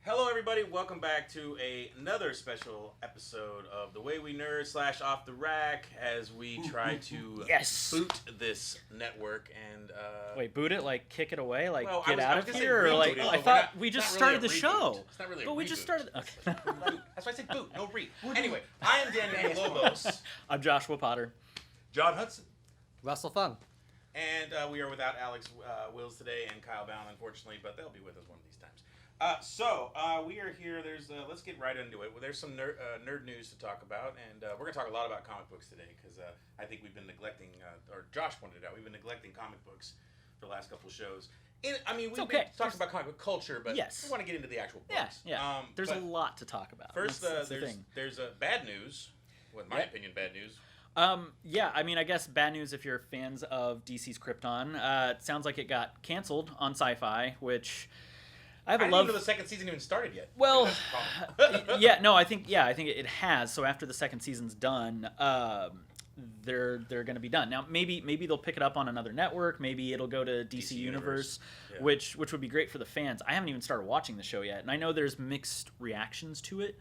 Hello, everybody. Welcome back to another special episode of The Way We Nerd / Off the Rack as we try to boot this network and... Wait, boot it? Like kick it away? Like well, get out of here? Or like I thought we just started the show. It's not really a But we reboot. just started... Okay. That's why I said boot, no re. Anyway, I am Dan Lobos. I'm Joshua Potter. John Hudson. Russell Fung. And we are without Alex Wills today and Kyle Bound, unfortunately, but they'll be with us one of these times. We are here. Let's get right into it. Well, there's some nerd news to talk about, and we're going to talk a lot about comic books today because I think we've been neglecting, or Josh pointed out, we've been neglecting comic books for the last couple of shows. We've been talking about comic book culture, but we want to get into the actual books. Yeah. There's a lot to talk about. First, there's bad news. Well, in my opinion, bad news. I guess bad news if you're fans of DC's Krypton. It sounds like it got canceled on Sci-Fi, which I didn't even know the second season even started yet. Well, I think it has. So after the second season's done, they're going to be done. Now maybe they'll pick it up on another network. Maybe it'll go to DC Universe, which would be great for the fans. I haven't even started watching the show yet, and I know there's mixed reactions to it.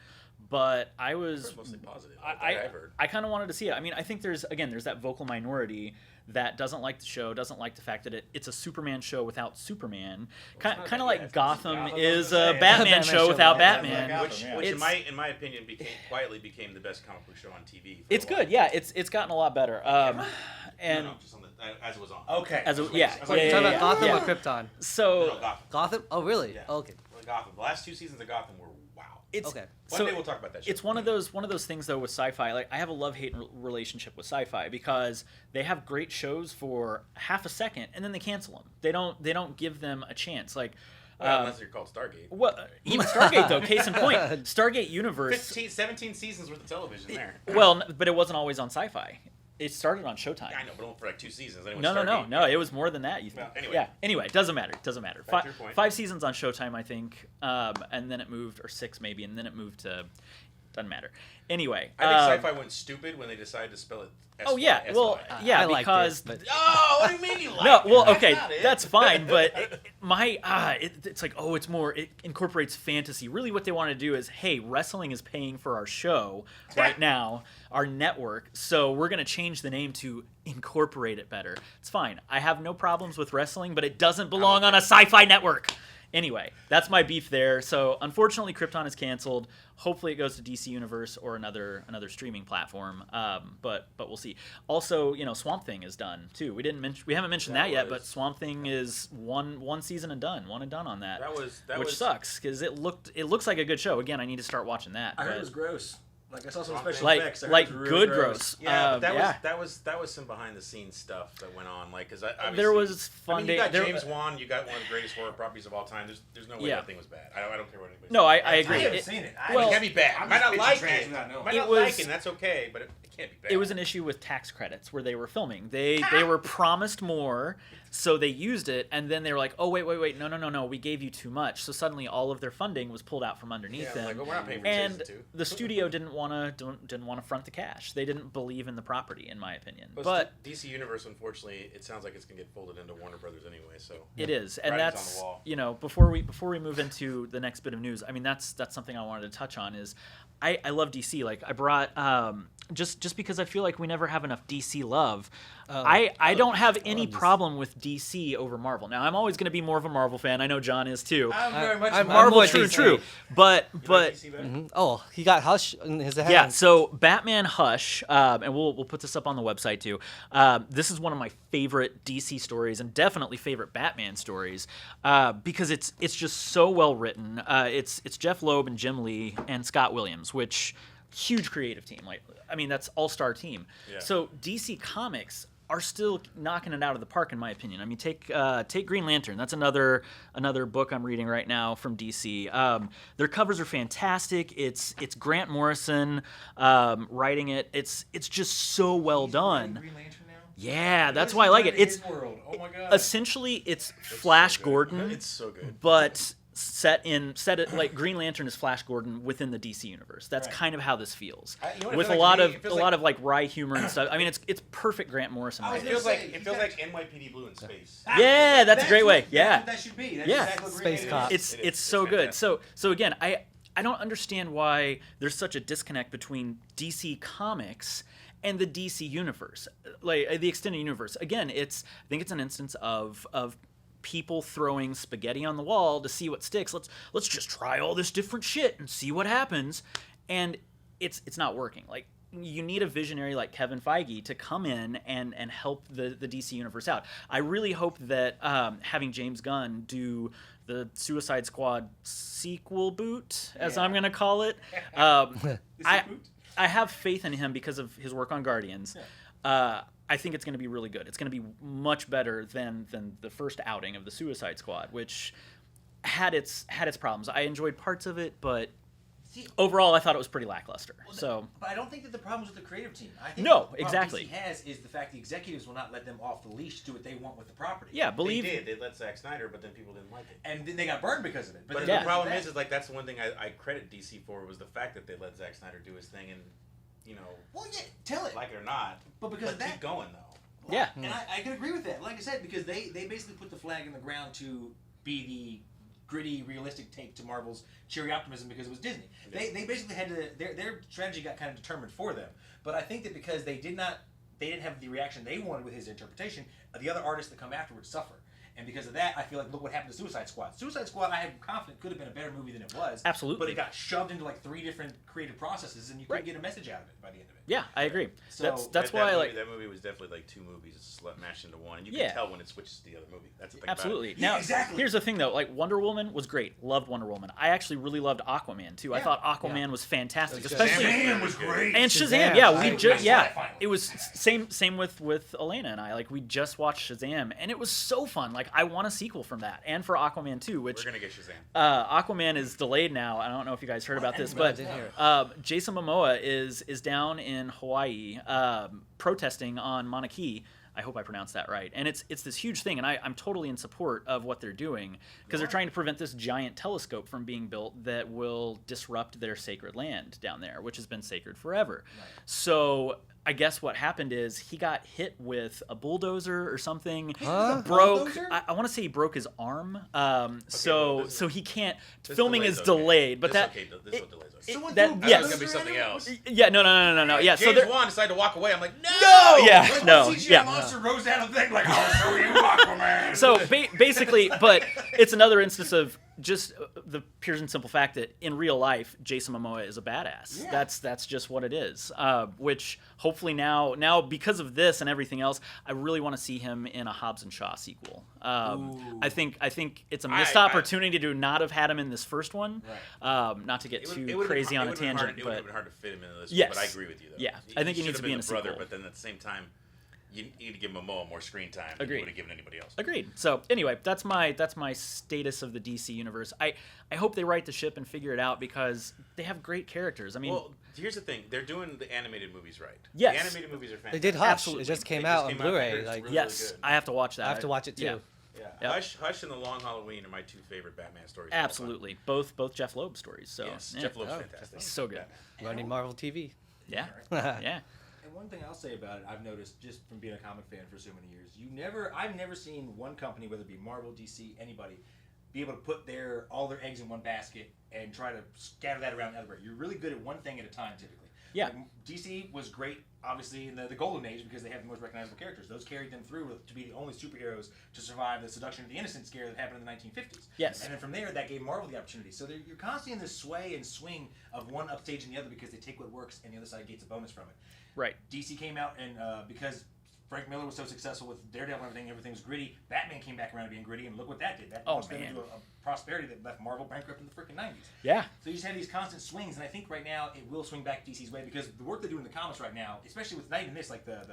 But I was mostly positive. I kind of wanted to see it. I mean, I think there's that vocal minority that doesn't like the show, doesn't like the fact that it's a Superman show without Superman. Kind of like Gotham is a Batman show without Batman. Which in my opinion, quietly became the best comic book show on TV. It's good, yeah. It's gotten a lot better. And no, just on as it was on. Okay. Talking about Gotham or Krypton? So Gotham. Oh, really? Yeah. Okay. Gotham. The last two seasons of Gotham were wow. Okay. One day we'll talk about that show. It's one of those things though with Sci-Fi. Like I have a love-hate relationship with Sci-Fi because they have great shows for half a second and then they cancel them. They don't give them a chance. Like unless you're called Stargate. Well, even Stargate though. Case in point, Stargate Universe. 17 seasons worth of television there. Well, but it wasn't always on Sci-Fi. It started on Showtime. Yeah, I know, but only for like 2 seasons. No. It was more than that. You think? Well, anyway. Yeah. Anyway, it doesn't matter. Back to your point. 5 seasons on Showtime, I think, and then it moved, or 6 maybe, and then it moved to. Doesn't matter. Anyway, I think Sci-Fi went stupid when they decided to spell it. Oh yeah, well, yeah, because. Oh, what do you mean you like No, it? well, okay, that's fine, but it's like, it's more. It incorporates fantasy. Really, what they want to do is, hey, wrestling is paying for our show right now, our network, so we're gonna change the name to incorporate it better. It's fine. I have no problems with wrestling, but it doesn't belong on a Sci-Fi network. Anyway, that's my beef there. So unfortunately, Krypton is canceled. Hopefully, it goes to DC Universe or another streaming platform. But we'll see. Also, Swamp Thing is done too. We haven't mentioned that yet, but Swamp Thing is one season and done, one and done on that. Which sucks because it looks like a good show. Again, I need to start watching that. I heard it was gross. Like I saw some special like, effects. Like really good gross. Yeah, that was some behind the scenes stuff that went on. Like, because there was fun. I mean, you got James Wan. You got one of the greatest horror properties of all time. There's no way that thing was bad. I don't care what anybody. No, I agree. I haven't seen it. It can't be bad. I might not like it. Might not like it. That's okay, but it can't be bad. It was an issue with tax credits where they were filming. They were promised more, so they used it, and then they were like, oh wait, no, we gave you too much. So suddenly all of their funding was pulled out from underneath them. Like, well, we're not paying for and season 2. The studio didn't want to front the cash. They didn't believe in the property, in my opinion. But DC Universe, unfortunately, it sounds like it's gonna get folded into Warner Brothers anyway. So it is, and that's on the wall. Before we move into the next bit of news. I mean, that's something I wanted to touch on. Is I love DC. Like I brought just because I feel like we never have enough DC love. I don't have any problem with DC over Marvel. Now I'm always going to be more of a Marvel fan. I know John is too. I'm very much Marvel. True. But he got Hush in his hand. Yeah. So Batman Hush, and we'll put this up on the website too. This is one of my favorite DC stories and definitely favorite Batman stories because it's just so well written. It's Jeff Loeb and Jim Lee and Scott Williams, which huge creative team. Like I mean, that's all-star team. Yeah. So DC Comics are still knocking it out of the park, in my opinion. I mean, take Green Lantern. That's another book I'm reading right now from DC. Their covers are fantastic. It's Grant Morrison writing it. It's just so well done. Green Lantern now? Yeah, that's why I like it. It's world. Oh my God. Essentially it's Flash Gordon. It's so good. But set it like Green Lantern is Flash Gordon within the DC universe. That's Right. kind of how this feels, You know what it with feels a like lot to me? of It feels like wry humor and stuff. I mean, it's perfect Grant Morrison. I was It writing. gonna feels say, like you got- NYPD Blue in space. Yeah, that's a great way. That's Yeah. what that should be. That's Yeah. exactly what Space Green cop. Lantern is. It's so good. So again, I don't understand why there's such a disconnect between DC Comics and the DC universe, like the extended universe. Again, I think it's an instance of people throwing spaghetti on the wall to see what sticks. Let's just try all this different shit and see what happens, and it's not working. Like, you need a visionary like Kevin Feige to come in and help the DC universe out. I really hope that having James Gunn do the Suicide Squad sequel boot, as I'm gonna call it. I have faith in him because of his work on Guardians. I think it's going to be really good. It's going to be much better than the first outing of the Suicide Squad, which had its problems. I enjoyed parts of it, but overall, I thought it was pretty lackluster. But I don't think that the problem is with the creative team. I think No, the problem exactly. DC has is the fact the executives will not let them off the leash to do what they want with the property. Yeah, They did. They let Zack Snyder, but then people didn't like it. And then they got burned because of it. But then the problem because of is like that's the one thing I credit DC for was the fact that they let Zack Snyder do his thing, and well, yeah, tell it. like it or not, But because of that, keep going though. Yeah. And I can agree with that. Like I said, because they basically put the flag in the ground to be the gritty, realistic take to Marvel's cheery optimism because it was Disney. Yeah. They basically had to their strategy got kind of determined for them. But I think that because they didn't have the reaction they wanted with his interpretation, the other artists that come afterwards suffer. And because of that, I feel like look what happened to Suicide Squad. Suicide Squad, I am confident could have been a better movie than it was. Absolutely. But it got shoved into like 3 different creative processes, and you couldn't get a message out of it by the end of it. Yeah, I agree. So that's why I like. that movie was definitely like 2 movies mashed into one, and you Yeah. can tell when it switches to the other movie. That's the thing Absolutely. About it. Now, Yeah, exactly. here's the thing, though. Like, Wonder Woman was great. Loved Wonder Woman. I actually really loved Aquaman too. I Yeah. thought Aquaman was fantastic, Shazam especially Shazam was great. and Shazam. Shazam. Yeah, I we watched just that finally. it was same with Elena and I. Like, we just watched Shazam, and it was so fun. Like, I want a sequel from that, and for Aquaman too. Which We're gonna get Shazam. Aquaman is delayed now. I don't know if you guys heard about this, but didn't hear it. Jason Momoa is down in Hawaii protesting on Mauna Kea. I hope I pronounced that right. And it's this huge thing, and I'm totally in support of what they're doing because they're trying to prevent this giant telescope from being built that will disrupt their sacred land down there, which has been sacred forever. Right. So I guess what happened is he got hit with a bulldozer or something. Huh? Broke. Bulldozer? I want to say he broke his arm. well, So he can't. This Filming delay's is okay. delayed, but This that. okay, this what delays us. Someone that- threw a I yes. thought it was gonna be something else. Yeah, no. Yeah, so James there. Wan decided to walk away. I'm like, no. Yeah, Like, no, CGI yeah. monster rose out of the thing like, I'll show you Aquaman. So basically, but it's another instance of just the pure and simple fact that in real life, Jason Momoa is a badass. Yeah. That's just what it is. Which hopefully now because of this and everything else, I really want to see him in a Hobbs and Shaw sequel. I think it's a missed opportunity to not have had him in this first one. Right. Not to get It too would've crazy been- on it a would've been tangent, hard- it would have but been hard to fit him into this Yes. one, but I agree with you though. Yeah, I think he needs should to be in have a been the brother, sequel. but then at the same time, you need to give Momoa more screen time than Agreed. you would have given anybody else. Agreed. So anyway, that's my status of the DC universe. I hope they right the ship and figure it out because they have great characters. I mean, Well, here's the thing: they're doing the animated movies right. Yes. The animated movies are They fantastic. did Hush. Absolutely. It just They came just out on came out. Blu-ray. It's Like, really yes, good. I have to watch that. I have to watch it too. Yeah. Yeah, Yep. Hush and The Long Halloween are my 2 favorite Batman stories. of all time. Absolutely, both Jeff Loeb stories. So Yes, yeah. Jeff Loeb's Oh, fantastic. so good. Batman. Running Marvel TV. Yeah, Yeah. yeah. And one thing I'll say about it, I've noticed just from being a comic fan for so many years, I've never seen one company, whether it be Marvel, DC, anybody, be able to put all their eggs in one basket and try to scatter that around everywhere. You're really good at one thing at a time, typically. Yeah. Like, DC was great, obviously, in the golden age because they have the most recognizable characters. Those carried them through to be the only superheroes to survive the seduction of the innocent scare that happened in the 1950s. Yes. And then from there, that gave Marvel the opportunity. So you're constantly in this sway and swing of one upstage and the other because they take what works and the other side gets a bonus from it. Right. DC came out and because Frank Miller was so successful with Daredevil and everything was gritty, Batman came back around to being gritty, and look what that did. That launched them into a prosperity that left Marvel bankrupt in the freaking 90s. Yeah. So you just have these constant swings, and I think right now it will swing back DC's way because the work they're doing in the comics right now, especially with not even this, like the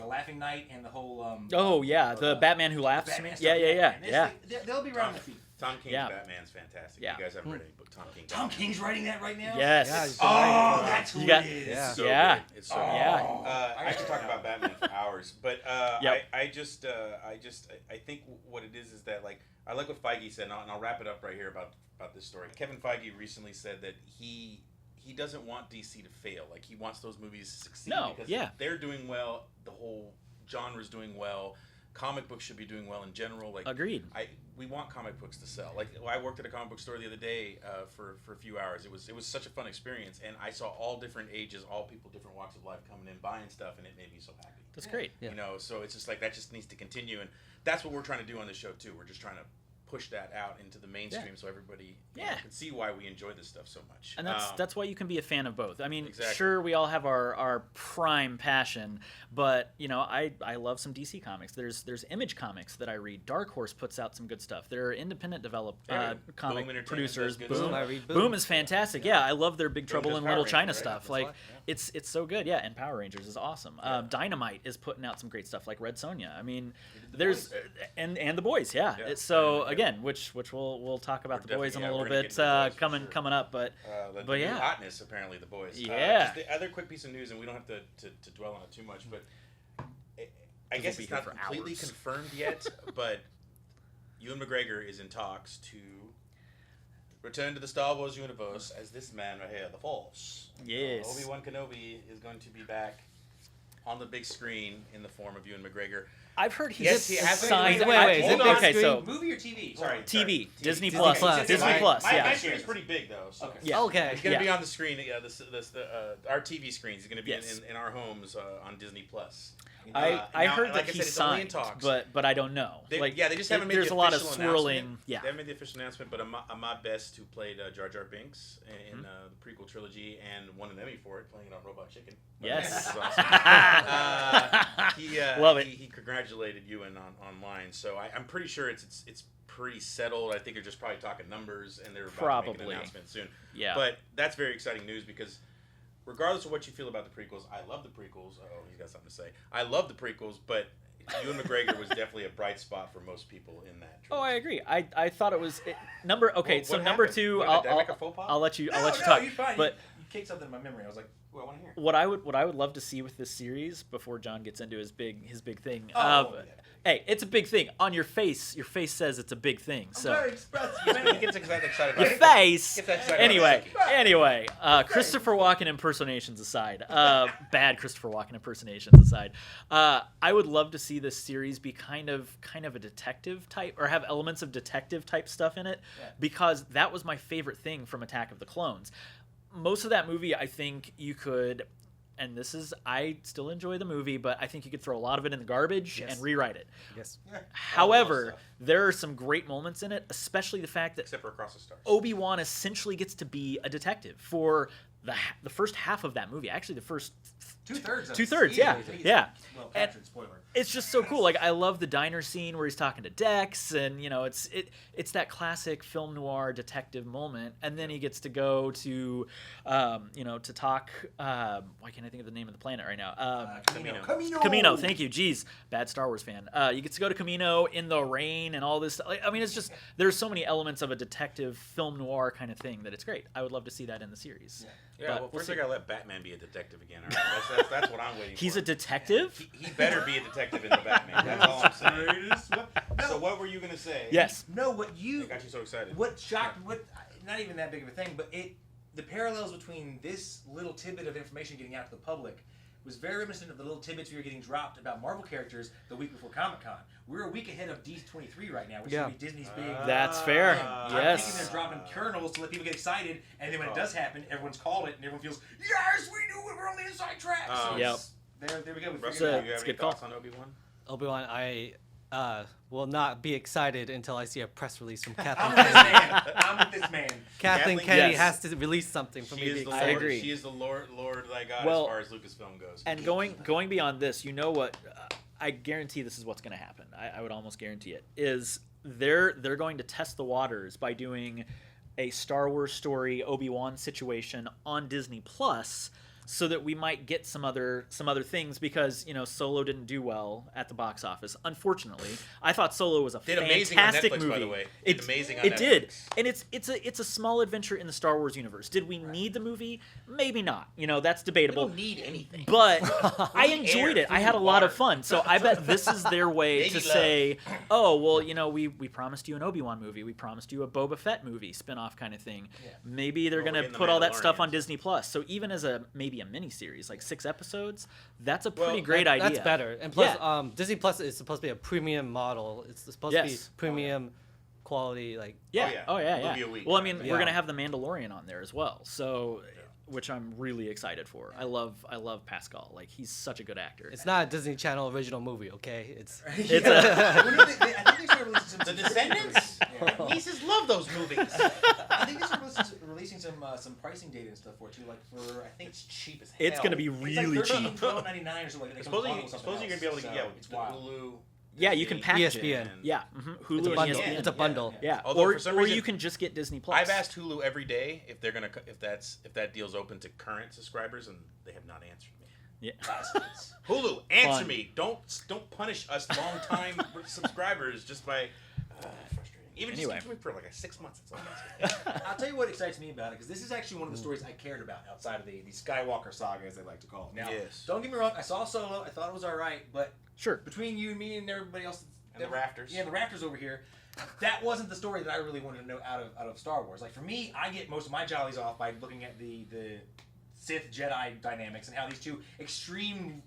Laughing Knight and the whole Oh yeah, the Batman Who Laughs. Batman Yeah, stuff, yeah. and they'll be around their feet. Tom King's Yeah. Batman's fantastic. Yeah. You guys haven't read any book, Tom King. Tom Batman. King's writing that right now. Yes. Yeah, he's Oh, that's who You got- it is. Yeah. So Yeah. good. It's so Yeah. good. I could talk about Batman for hours, but Yep. I think what it is that like I like what Feige said, and I'll wrap it up right here about this story. Kevin Feige recently said that he doesn't want DC to fail. Like he wants those movies to succeed No, because yeah. they're doing well. The whole genre's doing well. Comic books should be doing well in general. Like Agreed. we want comic books to sell. Like I worked at a comic book store the other day for a few hours. It was such a fun experience, and I saw all different ages, all people, different walks of life coming in, buying stuff, and it made me so happy. That's great. Yeah. You know, so it's just like that just needs to continue, and that's what we're trying to do on the show too. We're just trying to push that out into the mainstream so everybody can see why we enjoy this stuff so much. And that's why you can be a fan of both. I mean, Exactly. sure, we all have our prime passion, but you know, I love some DC comics. There's Image Comics that I read. Dark Horse puts out some good stuff. There are independent Boom comic Entertainment producers. does good Boom, stuff. I read Boom is fantastic. Yeah, I love their Big Boom Trouble does in Power Little Rangers, China right? stuff. That's Like why, it's so good. Yeah, and Power Rangers is awesome. Yeah. Dynamite is putting out some great stuff like Red Sonja. I mean, The there's Boys. and the boys. Yeah. Yeah. So Yeah. again, which we'll talk about We're the boys in definitely- a we're little gonna bit get into the Boys for coming sure. up, but The But new yeah. hotness, apparently, the boys. Yeah. Just the other quick piece of news, and we don't have to dwell on it too much, but I We'll guess be it's here not for completely hours. confirmed yet, but Ewan McGregor is in talks to return to the Star Wars universe as this man right here, the Force. Yes. Obi-Wan Kenobi is going to be back on the big screen in the form of Ewan McGregor. I've heard he's Yes, he has- signed. wait, is it big okay, screen? so Movie or TV? Sorry, TV, Disney Disney Plus, Plus. Disney My- Plus. My Yeah. screen's pretty big though. So. Okay. Yeah. Okay. He's going to Yeah. be on the screen. Our TV screens. He's going to be Yes. in our homes on Disney Plus. I Now, heard like that I he's said, it's only in signed, talks. but I don't know. They just it- haven't made there's the a lot of official swirling. announcement. Yeah. They haven't made the official announcement, but Ahmad Best, who played Jar Jar Binks in the prequel trilogy and won an Emmy for it, playing it on Robot Chicken. Yes. This is awesome. Love it. He congratulated Ewan online, so I'm pretty sure it's pretty settled. I think they're just probably talking numbers, and they're about to make an Probably. announcement soon. Yeah. But that's very exciting news because regardless of what you feel about the prequels, I love the prequels. Oh, he's got something to say. I love the prequels, but Ewan McGregor was definitely a bright spot for most people in that. Oh, I trilogy. agree. I thought it was number. Okay, What so number happened? two. What, did I I'll make a faux pas? I'll let you No, talk. you're fine. But you kicked something in my memory. I was like, well, I want to hear. what I would love to see with this series before John gets into his big thing. Oh, yeah. Hey, it's a big thing. On your face says it's a big thing. So expressive. He gets excited your about it. face. Gets excited Anyway, about Christopher Walken impersonations aside, bad Christopher Walken impersonations aside, I would love to see this series be kind of a detective type, or have elements of detective type stuff in it, because that was my favorite thing from Attack of the Clones. Most of that movie, I think you could. And I still enjoy the movie, but I think you could throw a lot of it in the garbage and rewrite it. Yes. However, there are some great moments in it, especially the fact that Except for Across the Stars. Obi-Wan essentially gets to be a detective for the first half of that movie. Actually, the first Two-thirds. Two-thirds, yeah. Yeah. Well And- captured. Spoiler. it's just so cool. Like, I love the diner scene where he's talking to Dex, and it's that classic film noir detective moment. And then he gets to go to to talk. Why can't I think of the name of the planet right now? Camino. Thank you. Jeez, bad Star Wars fan. You get to go to Camino in the rain and all this stuff. Like, I mean, it's just there's so many elements of a detective film noir kind of thing that it's great. I would love to see that in the series. Yeah, But well, we'll first see. I gotta let Batman be a detective again. All right? That's what I'm waiting for. He's a detective. He better be a detective in the Batman. That's all I'm saying. So what were you gonna say? Yes. No, what It got you so excited. What shocked? Not even that big of a thing, but the parallels between this little tidbit of information getting out to the public was very reminiscent of the little tidbits we were getting dropped about Marvel characters the week before Comic-Con. We're a week ahead of D23 right now, which Yeah. should be Disney's big. That's fair. I'm Yes. thinking they're dropping kernels to let people get excited, and then when it does happen, everyone's called it, and everyone feels, yes, we knew it, we're on the inside track. So Yep. there we go. We Russell, figured it out. do you have It's a any good call. thoughts on Obi-Wan? Obi-Wan, I will not be excited until I see a press release from I'm Kathleen with this Kennedy. man. I'm with this man. Kathleen Kathleen- Kennedy Yes. has to release something for She me to is be the I excited. Lord. agree. She is the Lord thy God Well, as far as Lucasfilm goes. And going beyond this, you know what? I guarantee this is what's going to happen. I would almost guarantee it. Is they're going to test the waters by doing a Star Wars story Obi-Wan situation on Disney Plus, so that we might get some other things, because Solo didn't do well at the box office. Unfortunately, I thought Solo was a Did amazing on fantastic Netflix, movie. by the way. Did amazing on It Netflix. did, and it's a small adventure in the Star Wars universe. Did we need the movie? Maybe not. That's We debatable. don't need anything. But I need enjoyed air, it. I food, had a lot of water. fun. So I bet this is their way Baby to love. say, oh, well, we promised you an Obi-Wan movie. We promised you a Boba Fett movie, spin-off kind of thing. Yeah. Maybe they're Well, going we're to getting the put all that stuff on Mandalorians. Disney Plus. So even as maybe a mini-series, like 6 episodes, that's a Well, pretty great idea. That's better. And plus, Yeah. Disney Plus is supposed to be a premium model. It's supposed to be Yes. premium quality. Like, Yeah. yeah. Oh, yeah. Movie a week. Well, I mean, Yeah. we're going to have the Mandalorian on there as well. So, which I'm really excited for. I love Pascal. Like, he's such a good actor. it's not a Disney Channel original movie, okay? It's It's When did I think they started releasing some. The Descendants? Yeah. My nieces love those movies. I think they started releasing some pricing data and stuff for it too. Like for I think It's cheap as hell. It's gonna be it's really like cheap. $12.99 or something. Like, they come along with something Supposedly you're gonna be able to else, get so it's the wild. Hulu. Yeah, you can Disney, package ESPN. it. Yeah, Hulu it's a and bundle. ESPN. It's a bundle. Yeah, Although or for some or reason- you can just get Disney Plus. I've asked Hulu every day if they're gonna if that deal's open to current subscribers, and they have not answered me. Yeah. Hulu, answer Fun. me! Don't punish us long-time subscribers just by frustrating. Even Anyway. just give me for like 6 months. That's all I'm asking. I'll tell you what excites me about it, because this is actually one of the stories I cared about outside of the Skywalker saga, as they like to call it. Now, Yes. don't get me wrong, I saw Solo, I thought it was all right, but Sure. between you and me and everybody else, And the rafters. yeah, the rafters over here, that wasn't the story that I really wanted to know out of Star Wars. Like for me, I get most of my jollies off by looking at the Sith Jedi dynamics and how these two extreme,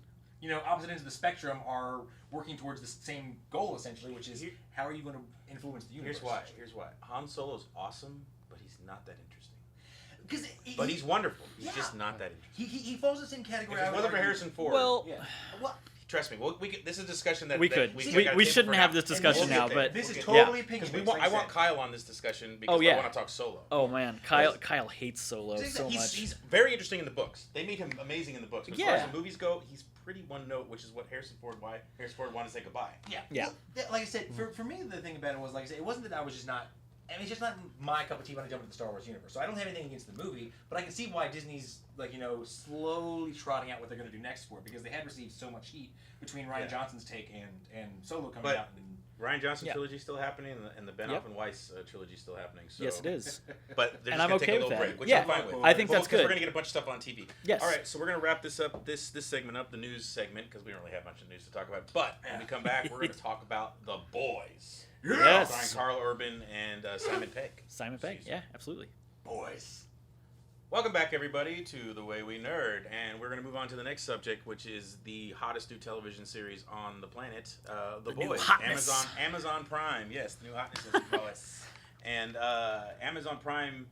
opposite ends of the spectrum are working towards the same goal essentially, which is how are you going to influence the universe? Here's why. Han Solo's awesome, but he's not that interesting. Because But he's wonderful. He's Yeah. just not that interesting. he falls in the same category. If I it would wasn't for argue. Harrison Ford, Well, Yeah. Well, trust me, we could, this is a discussion that we that could. we We gotta table shouldn't for have now. this discussion We'll now, get there. but this is Yeah. totally Because opinionated. I want Kyle on this discussion because Oh, yeah. I want to talk Solo. Oh man, Kyle hates Solo so he's, much. He's very interesting in the books. They made him amazing in the books. But as far Yeah. as the movies go, he's pretty one note, which is what Harrison Ford wanted to say goodbye. Yeah. Yeah. Well, like I said, for me, the thing about it was, like I said, it wasn't that I was just not. I mean, it's just not my cup of tea when I jump into the Star Wars universe. So I don't have anything against the movie, but I can see why Disney's slowly trotting out what they're going to do next for it, because they had received so much heat between Ryan Yeah. Johnson's take and Solo coming But- out. And, Ryan Johnson Yeah. trilogy still happening, and the Benioff Yep. and Weiss trilogy still happening. So. Yes, it is. But they're And just I'm gonna okay take a with little that. break, which Yeah, I'm fine with. I think Well, that's because good. We're gonna get a bunch of stuff on TV. Yes. All right, so we're gonna wrap this up, this segment up, the news segment, because we don't really have much of news to talk about. But when we come back, we're gonna talk about The Boys. Yes. Starring Carl Urban and Simon Pegg. Simon Pegg. Excuse me. Yeah, absolutely. Boys. Welcome back, everybody, to The Way We Nerd, and we're going to move on to the next subject, which is the hottest new television series on the planet, The new Boys. hotness. Amazon Prime, yes, the new hotness, as we call it. And Amazon Prime,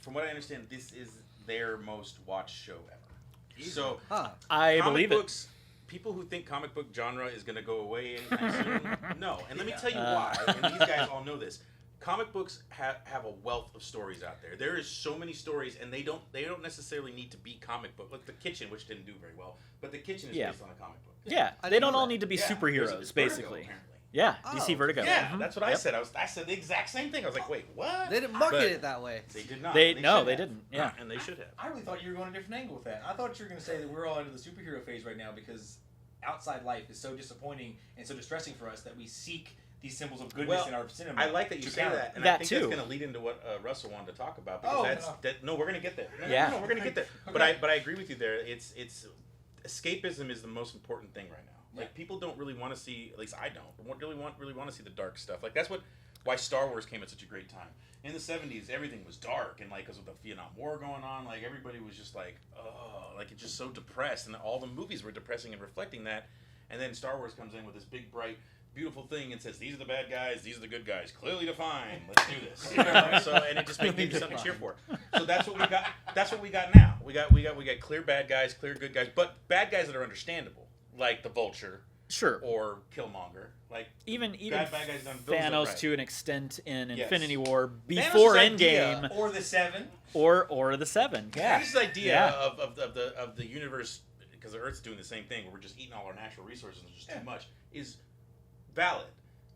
from what I understand, this is their most watched show ever. So, huh. I comic believe books, people who think comic book genre is going to go away anytime soon, no. And let me tell you why, and these guys all know this. Comic books have a wealth of stories out there. There is so many stories, and they don't necessarily need to be comic book. Like The Kitchen, which didn't do very well, but The Kitchen is Yeah. based on a comic book. Yeah, I they didn't don't know all that. need to be Yeah, superheroes, it's Vertigo, basically. apparently. Yeah, Oh, DC Vertigo. Yeah, Mhm. that's what I Yep. said. I said the exact same thing. I was like, wait, what? They didn't market But- it that way. They did not. They should didn't. Yeah. have. And they should have. I really thought you were going a different angle with that. I thought you were going to say that we're all into the superhero phase right now because outside life is so disappointing and so distressing for us that we seek these symbols of goodness Well, in our cinema. I like that you to say counter. that, and I That think too. that's going to lead into what Russell wanted to talk about. Because Oh, no, we're going to get there. Yeah. No, we're going to get there. Okay. But I agree with you there. It's escapism is the most important thing right now. Like people don't really want to see. At least I don't really want to see the dark stuff. Like that's why Star Wars came at such a great time. In the 70s, everything was dark, and like because of the Vietnam War going on, like everybody was just like, oh, like it's just so depressed, and all the movies were depressing and reflecting that. And then Star Wars comes in with this big, bright, beautiful thing and says, "These are the bad guys, these are the good guys, clearly defined. Let's do this." You know? So, and it just makes me something to cheer for. So that's what we got. That's what we got now. We got clear bad guys, clear good guys, but bad guys that are understandable, like the Vulture Sure. or Killmonger. Like Even bad guys done villains Thanos right. to an extent in Yes. Infinity War Thanos' before idea- Endgame Or the Seven. or the Seven. Yeah. This idea Yeah. of the universe, because the Earth's doing the same thing, where we're just eating all our natural resources and there's just too much, is valid.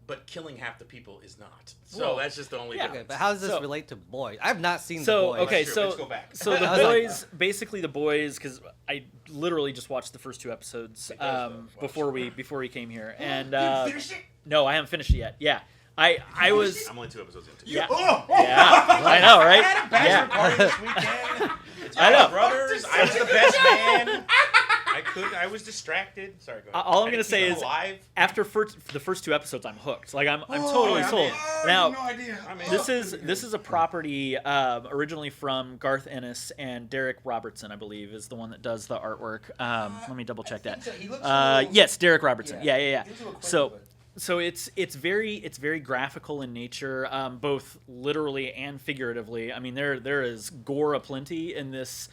But killing half the people is not. So Well, that's just the only yeah. difference. Okay, but how does this So- relate to Boys? I've not seen So, The Boys. okay, Sure, so let's go back. so the I was like- boys, basically the boys, because I literally just watched the first 2 episodes before we came here, and You finished it? no, I haven't finished it yet. Yeah, I was. I'm only 2 episodes into. Yeah, Oh! yeah, I know, I right? had a bachelor party this weekend. I know. Brothers, I was the best man. I was distracted. Sorry, go ahead. All I'm gonna say is, alive. after the first 2 episodes, I'm hooked. Like I'm totally yeah, sold. man. Oh, Now, no idea. I'm in. this is a property originally from Garth Ennis and Derek Robertson, I believe, is the one that does the artwork. Let me double check that. So. He looks a little- Yes, Derek Robertson. Yeah. He looks a little quick, So. but- So it's very graphical in nature, both literally and figuratively. I mean, there is gore aplenty in this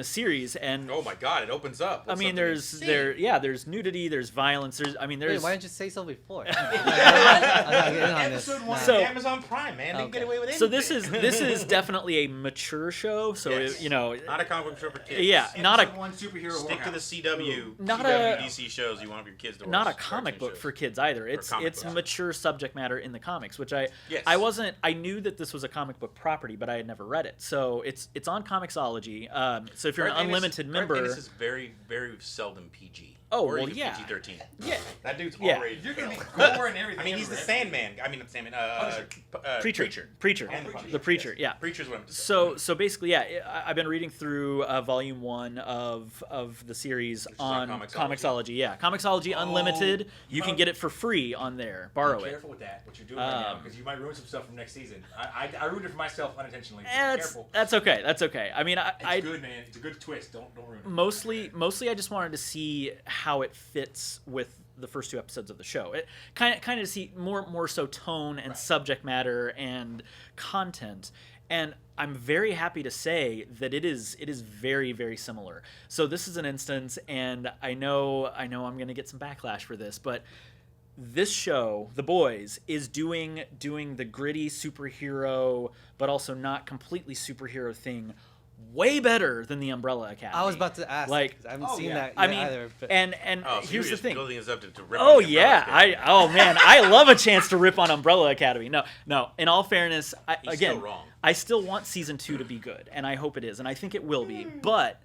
series, and Oh my God! It opens up. I mean, there's nudity, there's violence, there's Wait, there's why didn't you say so before? I'm not getting on this. Episode 1 So- on Amazon Prime, man. They can get away with anything. so this is definitely a mature show. So Yes. not a comic book show for kids. yeah, not a Episode 1 superhero Stick to the whorehouse. CW, Not CW a- DC shows you want your kids to watch. not a cartoon comic book shows. for kids either. It's comic books. mature subject matter in the comics, which I Yes. I knew that this was a comic book property, but I had never read it. So it's on Comixology. So if you're an Garth Ennis- unlimited Garth member, Ennis is very, very seldom PG. Oh, or well, even yeah. PG-13. Yeah. That dude's Yeah. R-rated. You're going to be gore and everything. I mean, he's the everywhere. Sandman. I mean, not Sandman. Preacher. And the The Preacher, yes. yeah. Preacher's what I'm saying. So basically, yeah, I've been reading through volume 1 of the series is on on Comixology. Comixology. Yeah, Comixology Unlimited. You can get it for free on there. Borrow Be it. careful with that, what you're doing right now, because you might ruin some stuff from next season. I ruined it for myself unintentionally. Be careful. That's okay. That's okay. I mean, It's good, man. It's a good twist. Don't ruin it. mostly I just wanted to see how it fits with the first 2 episodes of the show. It kind of to see more so tone and subject matter and content. And I'm very happy to say that it is very, very similar. So this is an instance, and I know I'm going to get some backlash for this, but this show, The Boys, is doing the gritty superhero but also not completely superhero thing way better than the Umbrella Academy. I was about to ask. Like, 'cause I haven't oh, seen yeah. that I yet mean, either. But and Oh, so here's you're the just thing. building us up to rip Oh on the yeah, Umbrella man, I love a chance to rip on Umbrella Academy. No. In all fairness, He's again, still wrong. I still want season 2 to be good, and I hope it is, and I think it will be. But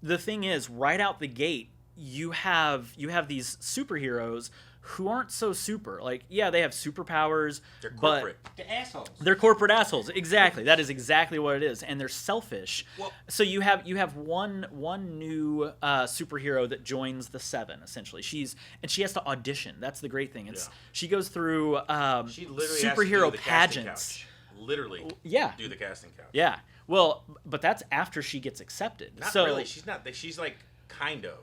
the thing is, right out the gate, you have these superheroes who aren't so super. Like, yeah, they have superpowers, They're but corporate. The assholes. they're corporate assholes. Exactly. That is exactly what it is, and they're selfish. Well- So you have one new superhero that joins the Seven. Essentially, she has to audition. That's the great thing. Yeah. She goes through She literally superhero has to do the casting pageants. couch. Literally. Yeah. Do the casting couch. Yeah. Well, but that's after she gets accepted. Not so really. She's not. She's like kind of.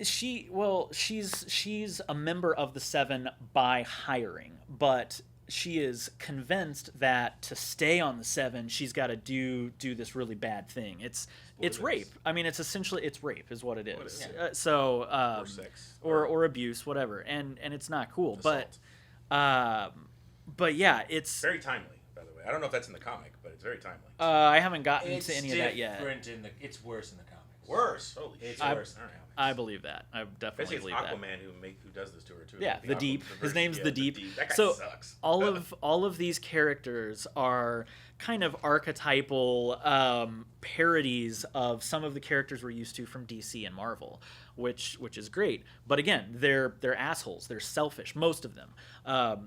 she's a member of the Seven by hiring, but she is convinced that to stay on the Seven, she's got to do this really bad thing. It's it rape. is. I mean, it's rape is what it is. What it is. So Or sex. or abuse, whatever, and it's not cool. Assault. But yeah, it's Very timely, by the way. I don't know if that's in the comic, but it's very timely. I haven't gotten It's to any of that yet. different it's worse in the comics. Worse. Holy It's shit. worse. All right. I believe that. I definitely Especially it's believe that. Aquaman who does this to her too. Yeah, the Deep. His version- name's yeah, the Deep. That guy So sucks. all of these characters are kind of archetypal parodies of some of the characters we're used to from DC and Marvel, which is great. But again, they're assholes. They're selfish. Most of them.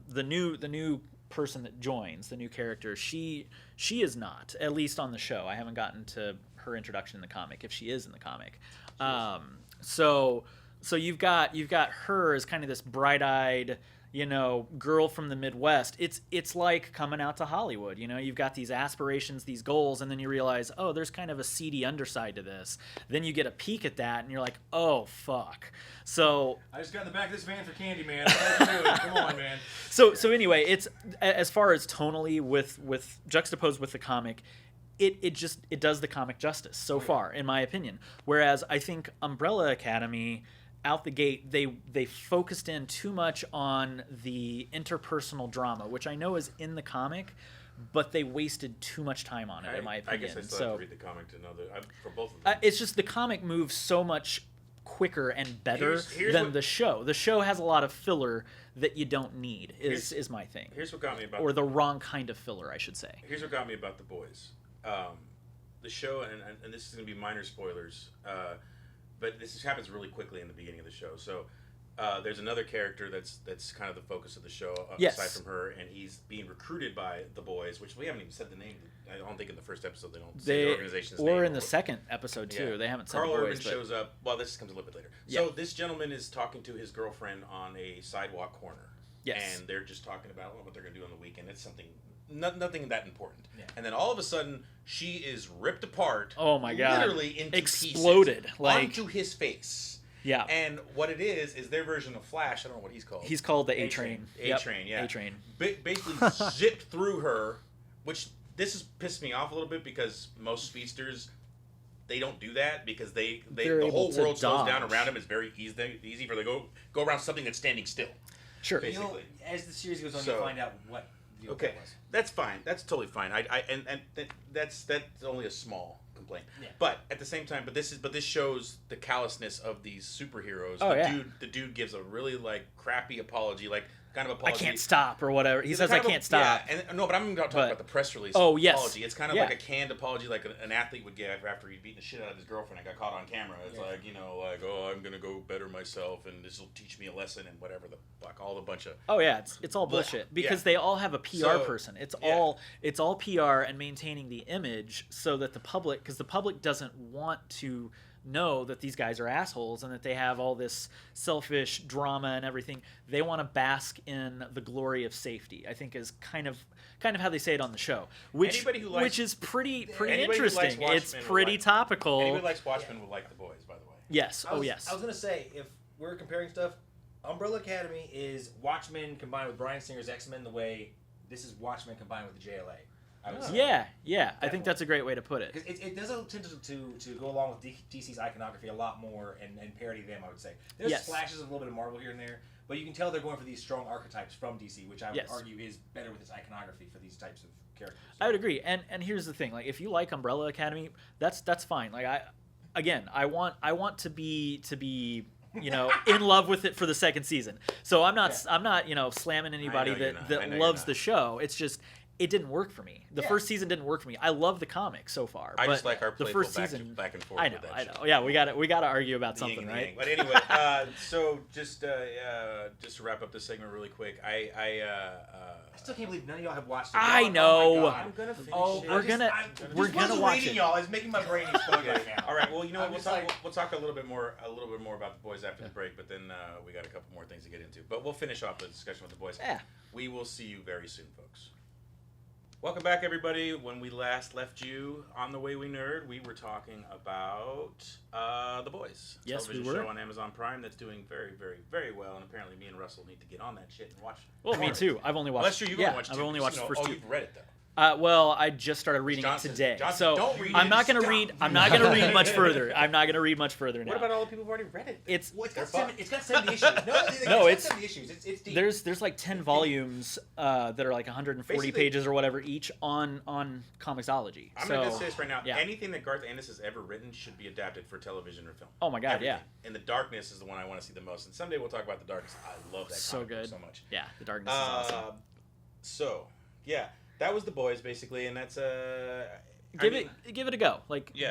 The new person that joins, the new character, she is not, at least on the show. I haven't gotten to her introduction in the comic, if she is in the comic. So you've got her as kind of this bright-eyed, girl from the Midwest. It's like coming out to Hollywood. You've got these aspirations, these goals, and then you realize, oh, there's kind of a seedy underside to this. Then you get a peek at that, and you're like, oh, fuck. So I just got in the back of this van for candy, man. Come on, man. So anyway, it's as far as tonally with juxtaposed with the comic, it does the comic justice so far, in my opinion. Whereas I think Umbrella Academy, out the gate, they focused in too much on the interpersonal drama, which I know is in the comic, but they wasted too much time on it, in my I opinion. guess I still have to read the comic to know that for both of them. It's just the comic moves so much quicker and better Here's than what- the show. The show has a lot of filler that you don't need, is my thing. Here's what got me about Or the wrong kind of filler, I should say. Here's what got me about The Boys. The show, and this is going to be minor spoilers. but this happens really quickly in the beginning of the show. So there's another character that's kind of the focus of the show, aside from her, and he's being recruited by the boys, which we haven't even said the name. I don't think in the first episode they don't say the organization's name. Or in the second episode too. They haven't said Carl the boys. Urban shows up. Well, this comes a little bit later. So this gentleman is talking to his girlfriend on a sidewalk corner. Yes. And they're just talking about what they're going to do on the weekend. It's something, nothing that important. Yeah. And then all of a sudden, she is ripped apart. Oh my God. Literally into exploded. pieces. Like, onto his face. Yeah. And what it is their version of Flash. I don't know what he's called. He's called the A-Train. A-Train, yeah. A-Train. Basically zipped through her, which this has pissed me off a little bit because most speedsters, they don't do that because the whole world slows down around them. It's very easy for them to go around something that's standing still. Sure. Basically. As the series goes on, you find out what the was. That's fine. That's totally fine. That's only a small complaint. Yeah. But at the same time, this shows the callousness of these superheroes. Oh, The dude gives a really crappy apology, kind of apology. I can't stop or whatever. He says I can't stop. Yeah, and no, but I'm talking about the press release. Oh, yes. Apology. It's kind of like a canned apology, like an athlete would give after he'd beaten the shit out of his girlfriend and got caught on camera. It's oh, I'm gonna go better myself, and this will teach me a lesson, and whatever the fuck, all the bunch of. Oh yeah, it's all bullshit because they all have a PR person. It's all PR and maintaining the image so that the public doesn't want to know that these guys are assholes and that they have all this selfish drama and everything. They want to bask in the glory of safety, I think, is kind of how they say it on the show, which is pretty interesting. It's pretty topical. Anybody who likes Watchmen will like The Boys, by the way. Yes. Yes. I was gonna say, if we're comparing stuff, Umbrella Academy is Watchmen combined with Bryan Singer's X-Men, the way this is Watchmen combined with the JLA. I would say. Yeah. I think that's a great way to put it. Because it does tend to go along with DC's iconography a lot more and parody them, I would say. There's flashes of a little bit of Marvel here and there, but you can tell they're going for these strong archetypes from DC, which I would argue is better with its iconography for these types of characters. I would agree. And here's the thing, if you like Umbrella Academy, that's fine. I want to be in love with it for the second season. So I'm not slamming anybody that loves the show. It's just it didn't work for me. The first season didn't work for me. I love the comic so far. I just like our the playful first season back and forth. I know. Yeah, we got to argue about something, right? But anyway, so just to wrap up this segment really quick, I still can't believe none of y'all have watched it. I know. I'm gonna finish it. We're gonna watch it. Y'all. It's making my brain explode right now. All right. Well, you know what? We'll talk a little bit more about the boys after the break. But then we got a couple more things to get into. But we'll finish off the discussion with the boys. Yeah. We will see you very soon, folks. Welcome back, everybody. When we last left you on The Way We Nerd, we were talking about The Boys. Yes, we were. Television show on Amazon Prime that's doing very, very, very well, and apparently me and Russell need to get on that shit and watch it. Well, me too. I've only watched. Well, that's true. You've only watched. I've only watched the first two. You've read it though. Well, I just started reading it today, so don't read I'm it. not going to read. I'm not going to read much further. I'm not going to read much further now. What about all the people who've already read it? It's got 70 issues. It's 70 issues. It's deep. There's like 10 volumes that are like 140 pages or whatever each on Comixology. I'm going to say this right now. Anything that Garth Ennis has ever written should be adapted for television or film. Oh my God, Everything. And The Darkness is the one I want to see the most. And someday we'll talk about The Darkness. I love that comic book so much. Yeah, The Darkness is awesome. So, yeah. That was The Boys, basically, and that's give it a go.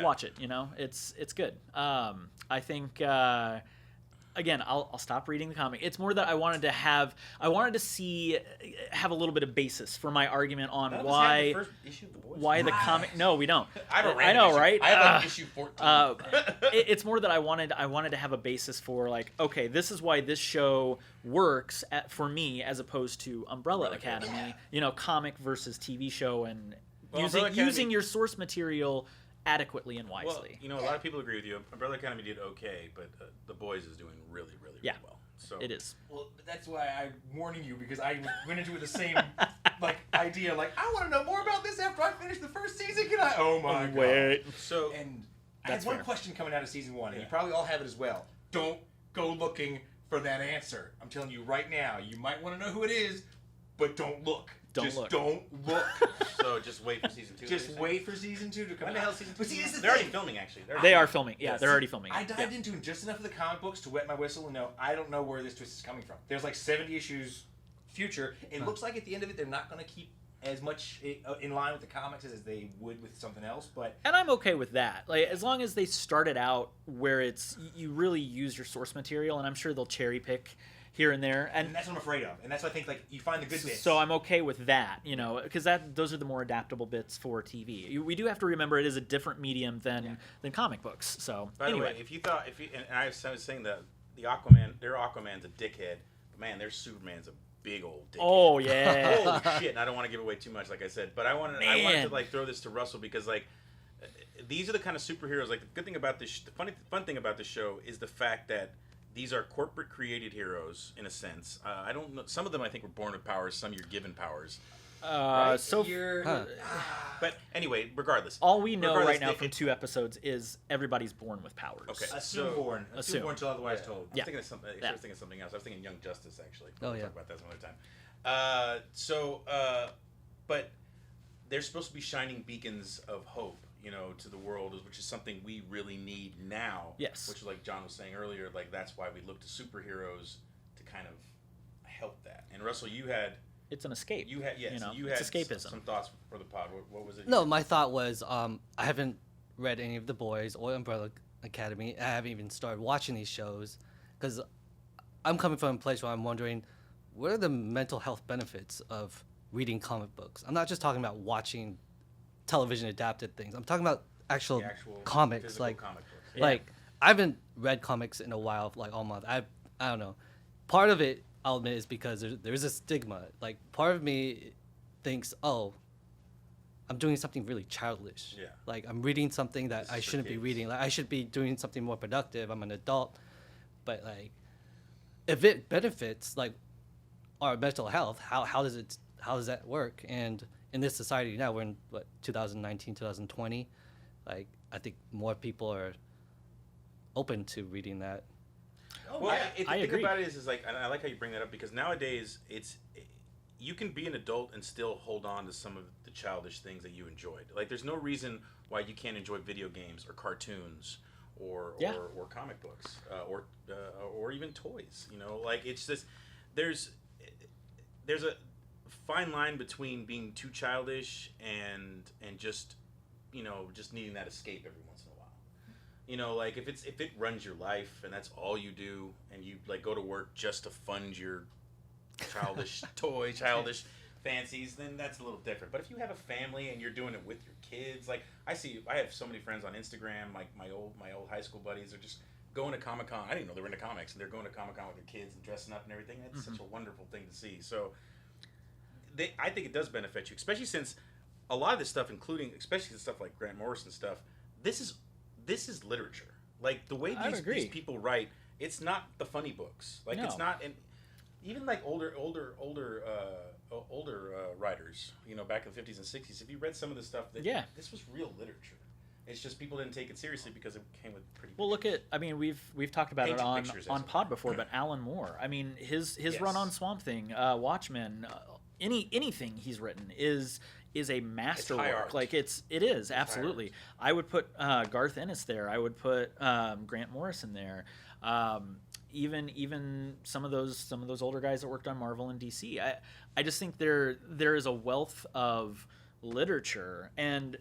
Watch it. It's good. I think again, I'll stop reading the comic. It's more that I wanted to have a little bit of basis for my argument on why the comic. No, we don't. I know, right? I have issue 14. It's more that I wanted to have a basis for okay, this is why this show works for me as opposed to Umbrella Academy. Comic versus TV show and using your source material adequately and wisely. Well, a lot of people agree with you. Umbrella Academy did okay, but The Boys is doing really, really, really well. So it is. Well, that's why I'm warning you, because I went into it the same idea. I want to know more about this after I finish the first season. Can I? Oh my God. Wait. So I had one question coming out of season 1, and you probably all have it as well. Don't go looking for that answer. I'm telling you right now. You might want to know who it is, but don't look. Don't look. So just wait for season 2. Just wait for season 2 to come out. When the hell season 2? But see, they're already filming, actually. They are filming. Yeah, they're already filming. I dived into just enough of the comic books to wet my whistle and know I don't know where this twist is coming from. There's 70 issues future. It looks like at the end of it they're not going to keep as much in line with the comics as they would with something else. But And I'm okay with that. Like, as long as they start it out where it's you really use your source material, and I'm sure they'll cherry pick here and there. and that's what I'm afraid of. And that's why I think like you find the good bits. So I'm okay with that, because those are the more adaptable bits for TV. We do have to remember it is a different medium than comic books. So By anyway, the way, and I was saying the Aquaman, their Aquaman's a dickhead, but man, their Superman's a big old dickhead. oh yeah, Holy shit! And I don't want to give away too much, like I said, but I wanted to like throw this to Russell because like these are the kind of superheroes. Like the good thing about this, the fun thing about this show is the fact that these are corporate created heroes in a sense. I don't know. Some of them I think were born with powers. Some you're given powers. so But anyway, regardless, all we know right now it- from 2 episodes is everybody's born with powers. Okay. assume born until otherwise told. I was thinking of something. I was thinking of something else. I was thinking Young Justice actually. Oh, We'll yeah. talk about that some other time. But they're supposed to be shining beacons of hope, to the world, which is something we really need now. Yes. Which, like John was saying earlier, like that's why we look to superheroes to kind of help that. And Russell, you had It's an escape. it's escapism. some thoughts for the pod. What was it? No, my thought was I haven't read any of The Boys or Umbrella Academy. I haven't even started watching these shows because I'm coming from a place where I'm wondering what are the mental health benefits of reading comic books. I'm not just talking about watching television adapted things. I'm talking about actual, The actual comics, physical like comic books. Yeah. like I haven't read comics in a while, like all month. I don't know. Part of it, I'll admit, is because there's a stigma. Like part of me thinks, oh, I'm doing something really childish. Yeah. Like I'm reading something that This I is for shouldn't be kids. reading. Like I should be doing something more productive. I'm an adult. But like, if it benefits like our mental health, how does that work? And in this society now, we're in 2019, 2020. Like I think more people are open to reading that. Well, the I thing agree. about it is like, and I like how you bring that up because nowadays you can be an adult and still hold on to some of the childish things that you enjoyed. Like, there's no reason why you can't enjoy video games or cartoons or comic books or even toys. Like it's just there's a fine line between being too childish and just just needing that escape every once in a while. Like if it runs your life and that's all you do and you like go to work just to fund your childish childish fancies, then that's a little different. But if you have a family and you're doing it with your kids, like I have so many friends on Instagram, like my old high school buddies are just going to Comic-Con. I didn't know they were into comics, and they're going to Comic-Con with their kids and dressing up and everything. That's such a wonderful thing to see. So I think it does benefit you, especially since a lot of this stuff, including especially the stuff like Grant Morrison stuff, this is literature. Like the way I would agree. these people write, it's not the funny books. Like it's No. not, and even like older writers, back in the 50s and 60s. If you read some of the stuff, this was real literature. It's just people didn't take it seriously because it came with pretty. Well, look at we've talked about it Painted on pictures, on as it Pod were. before, but Alan Moore. I mean, his Yes. run on Swamp Thing, Watchmen, anything he's written is a masterwork. high art. Like it is absolutely. I would put Garth Ennis there. I would put Grant Morrison there. Even some of those older guys that worked on Marvel and DC. I just think there is a wealth of literature, and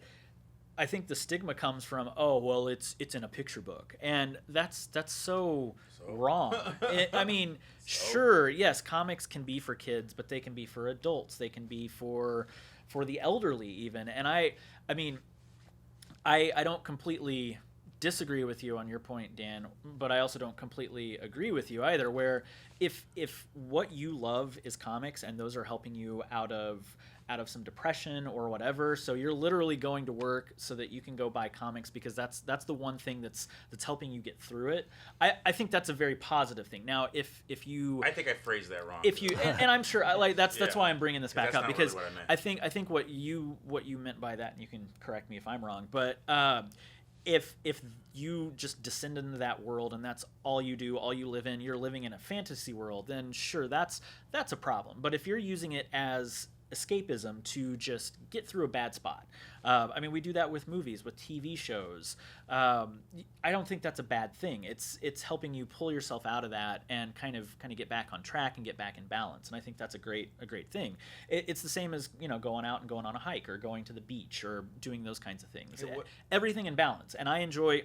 I think the stigma comes from it's in a picture book, and that's so wrong. I mean, sure, yes, comics can be for kids, but they can be for adults. They can be for the elderly even. And I mean, I don't completely disagree with you on your point, Dan, but I also don't completely agree with you either, where if what you love is comics and those are helping you out of some depression or whatever, so you're literally going to work so that you can go buy comics because that's the one thing that's helping you get through it. I think that's a very positive thing. Now if you I think I phrased that wrong. if you and I'm sure that's Yeah. why I'm bringing this back That's up not because really what I meant. I think what you meant by that, and you can correct me if I'm wrong, but if you just descend into that world and that's all you do, all you live in, you're living in a fantasy world, then sure, that's a problem. But if you're using it as escapism to just get through a bad spot. I mean, we do that with movies, with TV shows. I don't think that's a bad thing. It's helping you pull yourself out of that and kind of get back on track and get back in balance. And I think that's a great thing. It's the same as, you know, going out and going on a hike or going to the beach or doing those kinds of things. Everything in balance. And I enjoy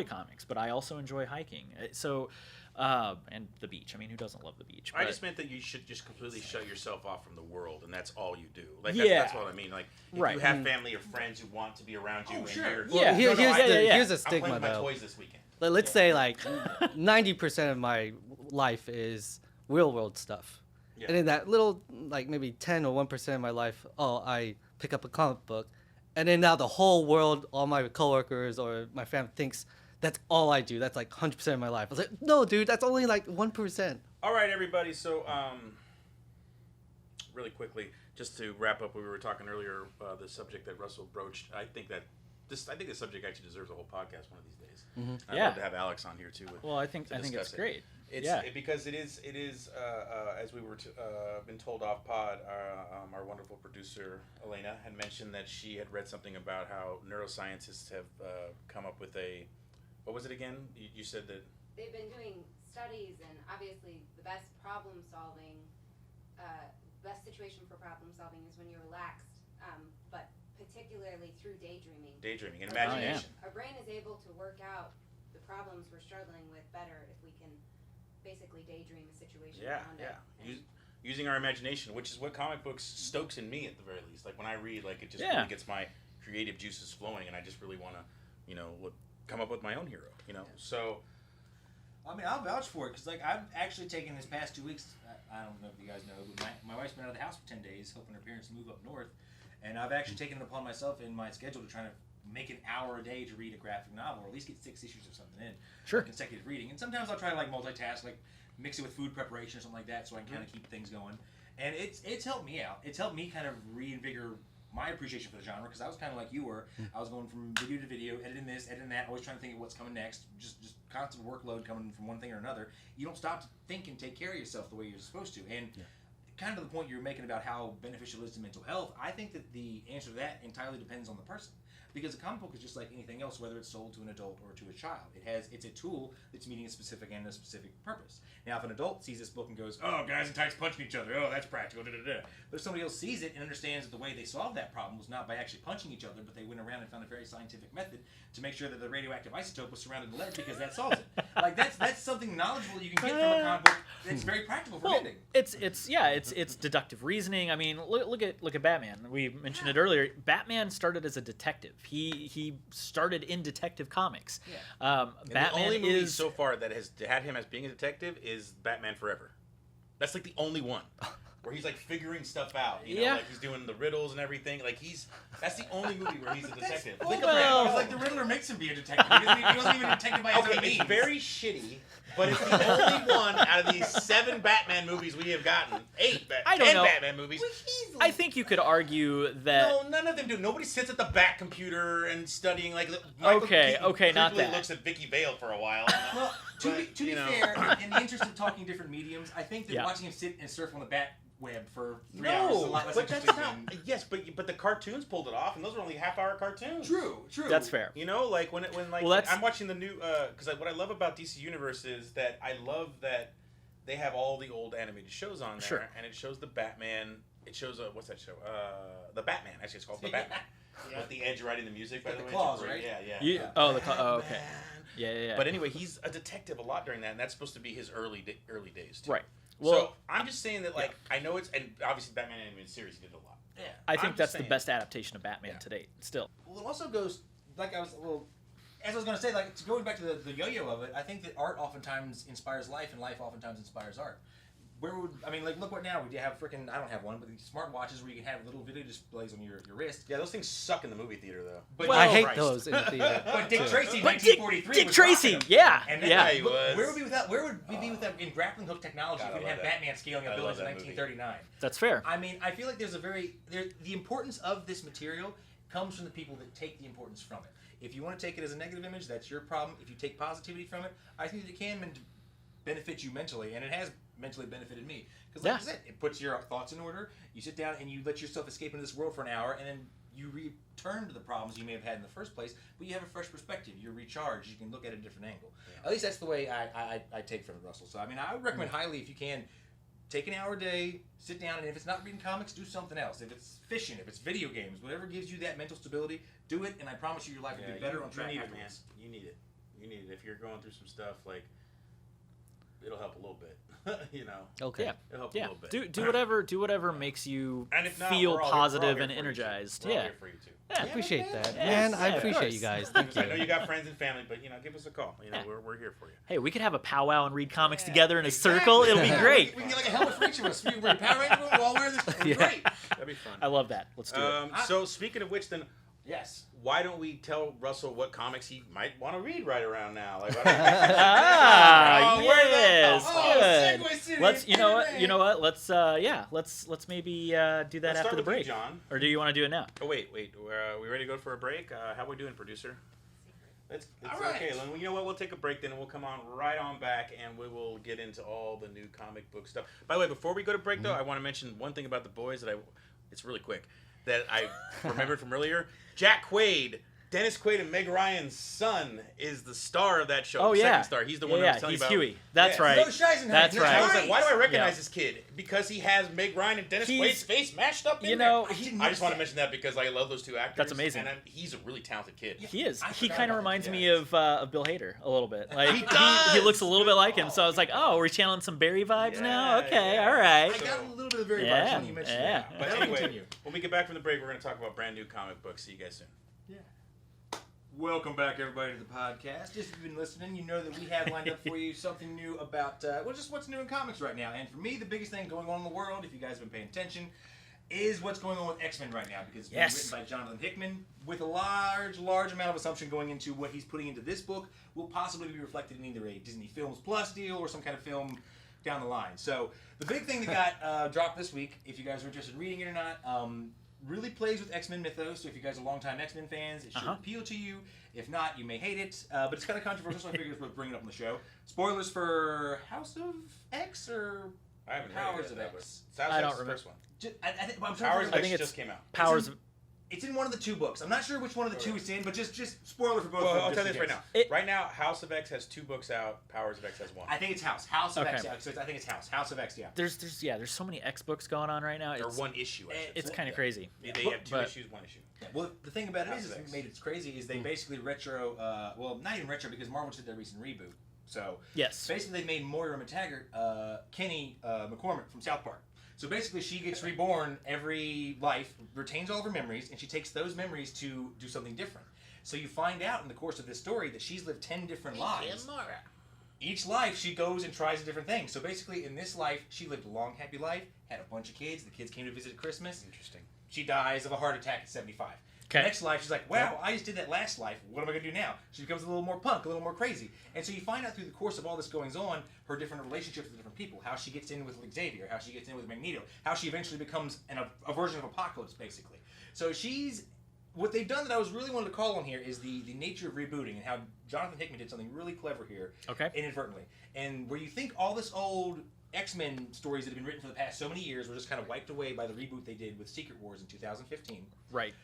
comics, but I also enjoy hiking. So. And the beach. I mean, who doesn't love the beach? I just meant that you should just completely shut yourself off from the world, and that's all you do. Like, Yeah. that's what I mean. Like, if Right. you have family or friends who want to be around you, and sure. you're, Well, here's the I'm stigma playing with my though. toys this weekend. Let's say like 90% of my life is real world stuff. Yeah. And in that little, like maybe 10 or 1% of my life, I pick up a comic book. And then now the whole world, all my coworkers or my family thinks that's all I do. That's like 100% of my life. I was like, no, dude, that's only like 1%. All right, everybody. So, really quickly, just to wrap up what we were talking earlier, the subject that Russell broached. I think the subject actually deserves a whole podcast one of these days. Mm-hmm. I'd Yeah. love to have Alex on here too. Well, I think it's discuss it. great. It's because it is as we were been told off pod. Our wonderful producer Elena had mentioned that she had read something about how neuroscientists have come up with a, what was it again? You said that they've been doing studies, and obviously the best situation for problem solving is when you're relaxed, but particularly through daydreaming. daydreaming and Our brain- imagination. Our brain is able to work out the problems we're struggling with better if we can basically daydream a situation Yeah, around yeah. it. Using our imagination, which is what comic books stokes in me at the very least. Like when I read, like it just Yeah. really gets my creative juices flowing, and I just really want to, you know, come up with my own hero. You know, so. I mean, I'll vouch for it because, like, I've actually taken this past 2 weeks. I don't know if you guys know, but my wife's been out of the house for 10 days, helping her parents move up north, and I've actually taken it upon myself in my schedule to try to make an hour a day to read a graphic novel, or at least get 6 issues of something in. Sure. Consecutive reading, and sometimes I'll try to like multitask, like mix it with food preparation or something like that, so I can kind of keep things going. And it's helped me out. It's helped me kind of reinvigorate my appreciation for the genre, because I was kind of like you were. I was going from video to video, editing this, editing that, always trying to think of what's coming next. Just constant workload coming from one thing or another. You don't stop to think and take care of yourself the way you're supposed to. And kind of the point you're making about how beneficial it is to mental health, I think that the answer to that entirely depends on the person. Because a comic book is just like anything else, whether it's sold to an adult or to a child. It's a tool that's meeting a specific end and a specific purpose. Now, if an adult sees this book and goes, "Oh, guys in tights punching each other. Oh, that's practical." Da, da, da. But if somebody else sees it and understands that the way they solved that problem was not by actually punching each other, but they went around and found a very scientific method to make sure that the radioactive isotope was surrounded in lead, because that solves it. Like that's something knowledgeable you can get from a comic book that's very practical for ending. It's deductive reasoning. I mean, look at Batman. We mentioned it earlier. Batman started as a detective. He started in detective comics. And Batman the only movie is so far that has had him as being a detective is Batman Forever. That's like the only one where he's like figuring stuff out. You know, Yeah. like he's doing the riddles and everything. Like that's the only movie where he's a detective. Think well- of It's like the Riddler makes him be a detective. He wasn't even a detective by his own Okay, means. it's very shitty, but it's the only one out of these 7 Batman movies we have gotten. 10 Batman movies. I think you could argue that. No, none of them do. Nobody sits at the back computer and studying like. Michael Okay, Keaton not creepily that. looks at Vicky Vale for a while. Well, to be you know. fair, in the interest of talking different mediums, I think that Yeah. watching him sit and surf on the bat web for 3 hours is a No, lot less but that's interesting not. than... Yes, but the cartoons pulled it off, and those were only half-hour cartoons. True. That's fair. You know, like when like Well, that's- I'm watching the new because what I love about DC Universe is that I love that they have all the old animated shows on there, Sure. and it shows the Batman. It shows what's that show? The Batman. Actually, it's called the Batman. Yeah. With the Edge writing the music, by Got the the way. claws, It's great. right? Yeah. Okay. Yeah. But anyway, he's a detective a lot during that, and that's supposed to be his early days too. Right. Well, Well, so I'm just saying that, like, I know it's, and obviously Batman animated series he did a lot. Yeah. I I'm think just that's saying. the best adaptation of Batman to date. Still. Well, it also goes, like as I was going to say, like, going back to the yo-yo of it, I think that art oftentimes inspires life, and life oftentimes inspires art. Look what now, we have freaking, I don't have one, but these smart watches where you can have little video displays on your wrist. Yeah, those things suck in the movie theater though. But I hate Christ. those in the theater. But Dick too. Tracy, But Dick 1943, Dick was Tracy, rocking them. yeah, And then, yeah. he was. Where would we be with that in grappling hook technology God, if we I didn't have love that. Batman scaling I up love buildings in that movie. 1939? That's fair. I mean, I feel like the importance of this material comes from the people that take the importance from it. If you want to take it as a negative image, that's your problem. If you take positivity from it, I think that it can benefit you mentally, and it has mentally benefited me. Because like I said, it puts your thoughts in order. You sit down and you let yourself escape into this world for an hour, and then you return to the problems you may have had in the first place, but you have a fresh perspective. You're recharged. You can look at a different angle. Yeah. At least that's the way I take from it, Russell. So, I mean, I would recommend highly, if you can, take an hour a day, sit down, and if it's not reading comics, do something else. If it's fishing, if it's video games, whatever gives you that mental stability, do it, and I promise you your life will be better on track. You need it, man. You need it. You need it. If you're going through some stuff, like, it'll help a little bit. You know. Okay. Yeah. It'll help a little bit. Do whatever makes you and if not, feel we're all positive here and for you, energized. We're all Yeah. here for you too. I appreciate that, Yeah, man. I of appreciate course. you guys. Thank you. I know you got friends and family, but you know, give us a call. You know, we're here for you. Hey, we could have a powwow and read comics together in a circle. It'll be great. We can get like a helmet for each of us. We can wear Power Ranger while wearing this. It'll be great. That'd be fun. I love that. Let's do it. So speaking of which, then, Yes. why don't we tell Russell what comics he might want to read right around now? Like, Yes, good. Segue City. Let's. You know what? Let's. Let's maybe do that Let's after start the with break. you, John. Or do you want to do it now? Oh wait. We ready to go for a break? How we doing, producer? It's All right. okay. You know what? We'll take a break then, and we'll come on right on back, and we will get into all the new comic book stuff. By the way, before we go to break, though, I want to mention one thing about the boys it's really quick, that I remembered from earlier. Jack Quaid, Dennis Quaid and Meg Ryan's son, is the star of that show. Oh, the yeah. second star. He's the one I was telling he's you about. Huey. That's Yeah. right. No Scheisenheim. That's No right. I was like, why do I recognize Yeah. this kid? Because he has Meg Ryan and Dennis He's- Quaid's face mashed up in You there. know, I just want to mention that because I love those two actors. That's amazing. And he's a really talented kid. He is. I He forgot kind of about reminds that. me of Bill Hader a little bit. Like He does! he looks a little bit like him. So I was like, oh, we're channeling some Barry vibes now. Yeah, Okay, yeah. all right. I got a little bit of very Yeah, vibes when you mentioned yeah. that. But That'll anyway, continue. when we get back from the break, we're going to talk about brand new comic books. See you guys soon. Welcome back, everybody, to the podcast. If you've been listening, you know that we have lined up for you something new about, just what's new in comics right now. And for me, the biggest thing going on in the world, if you guys have been paying attention, is what's going on with X-Men right now. Because it's been written by Jonathan Hickman, with a large amount of assumption going into what he's putting into this book will possibly be reflected in either a Disney Films Plus deal or some kind of film down the line. So the big thing that got dropped this week, if you guys are interested in reading it or not, really plays with X-Men mythos. So if you guys are longtime X-Men fans, it should appeal to you. If not, you may hate it. But it's kind of controversial, so I figured it's worth bringing it up on the show. Spoilers for House of X or I haven't Powers heard of that, X? but I don't the remember. first one. I think I'm trying to Powers of remember. X think it's just came out. Powers. It's in one of the two books. I'm not sure which one of the two it's in, but just spoiler for both. Well, of them, I'll tell you just this in right case. now. Right now, House of X has 2 books out. Powers of X has 1. I think it's House of Okay. X. Yeah, so I think it's House of X. Yeah. There's so many X books going on right now. Or It's 1 issue. I should it's say. kind of crazy. They have 2 But- issues, 1 issue. Yeah, well, the thing about it House is of what X. made it crazy is they basically retro. Well, not even retro because Marvel did their recent reboot. So Yes. basically, they made Moira McTaggart, Kenny McCormick from South Park. So basically, she gets reborn every life, retains all of her memories, and she takes those memories to do something different. So you find out in the course of this story that she's lived 10 different lives. Each life, she goes and tries a different thing. So basically, in this life, she lived a long, happy life, had a bunch of kids. The kids came to visit at Christmas. Interesting. She dies of a heart attack at 75. Okay. Next life, she's like, wow, I just did that last life. What am I going to do now? She becomes a little more punk, a little more crazy. And so you find out through the course of all this goings on, her different relationships with different people, how she gets in with Xavier, how she gets in with Magneto, how she eventually becomes a version of Apocalypse, basically. So what they've done that I was really wanting to call on here is the nature of rebooting and how Jonathan Hickman did something really clever here, inadvertently. And where you think all this old X-Men stories that have been written for the past so many years were just kind of wiped away by the reboot they did with Secret Wars in 2015. Right.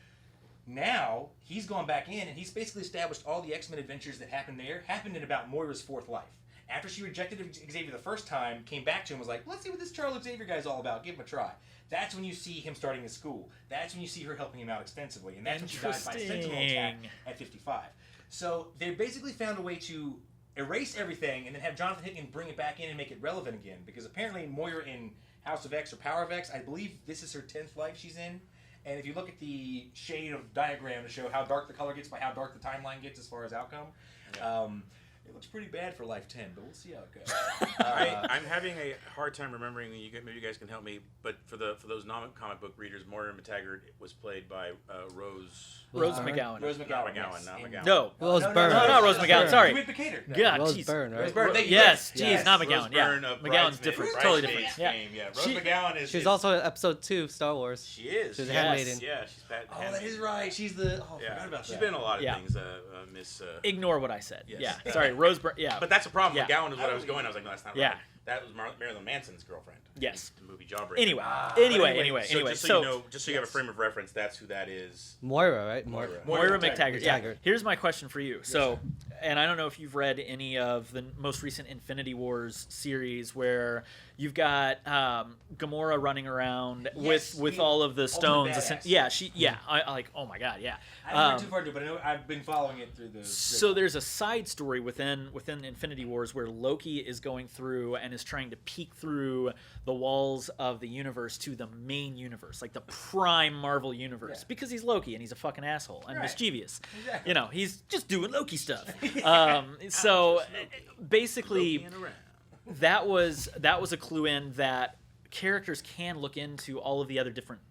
Now, he's gone back in and he's basically established all the X-Men adventures that happened in about Moira's 4th life. After she rejected Xavier the first time, came back to him and was like, let's see what this Charles Xavier guy's all about. Give him a try. That's when you see him starting his school. That's when you see her helping him out extensively. And that's when she dies by a sentinel attack at 55. So they basically found a way to erase everything and then have Jonathan Hickman bring it back in and make it relevant again. Because apparently Moira in House of X or Power of X, I believe this is her 10th life she's in. And if you look at the shade of diagram to show how dark the color gets by how dark the timeline gets as far as outcome, it looks pretty bad for Life 10, but we'll see how it goes. I'm having a hard time remembering. Maybe you guys can help me. But for those non-comic book readers, Moira McTaggart was played by Rose McGowan. Rose McGowan. Not yes. McGowan. No. Rose no, Byrne. No, not Rose McGowan. Sorry. Dwight Decatur. God, Rose jeez. Byrne, right? Rose Byrne. Thank you. Yes, Yes. jeez, not Rose McGowan. Yeah, Byrne of McGowan's Bridesmaids- different. Totally different. Bridesmaids Yeah. fame, yeah. Rose She- McGowan is. She's also in episode 2 Star Wars. She is. She's a Yes. handmaiden. Yeah, she's Pat. Oh, that is right. She's the. Oh, I forgot about She's that. been in a lot of Yeah. things. Miss. Ignore what I said. Yes. Yeah. Sorry, Rose Byrne. Yeah, But that's a problem. Yeah. McGowan is what I was going. I was like, no, that's not Yeah. right. That was Marilyn Manson's girlfriend. Yes. The movie Jawbreaker. Anyway, So anyway. just so you know, just so you have a frame of reference, that's who that is. Moira, right? Moira McTaggart. Yeah. McTaggart. Here's my question for you. So, and I don't know if you've read any of the most recent Infinity Wars series where you've got Gamora running around with all of the stones. badass. Yeah, I like. Oh my God, yeah. I haven't read too far into it, but I know I've been following it through the. So there's a side story within Infinity Wars where Loki is going through and is trying to peek through the walls of the universe to the main universe, like the prime Marvel universe, because he's Loki and he's a fucking asshole and mischievous. Exactly. You know, he's just doing Loki stuff. So basically, that was a clue in that characters can look into all of the other different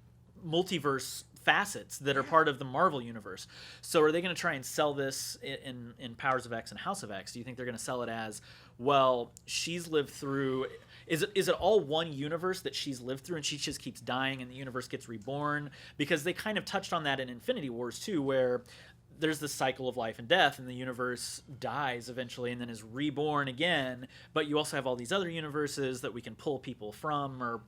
multiverse facets that are part of the Marvel universe. So are they going to try and sell this in Powers of X and House of X? Do you think they're going to sell it as, well, she's lived through... Is it all one universe that she's lived through and she just keeps dying and the universe gets reborn? Because they kind of touched on that in Infinity Wars too, where there's this cycle of life and death and the universe dies eventually and then is reborn again, but you also have all these other universes that we can pull people from. Or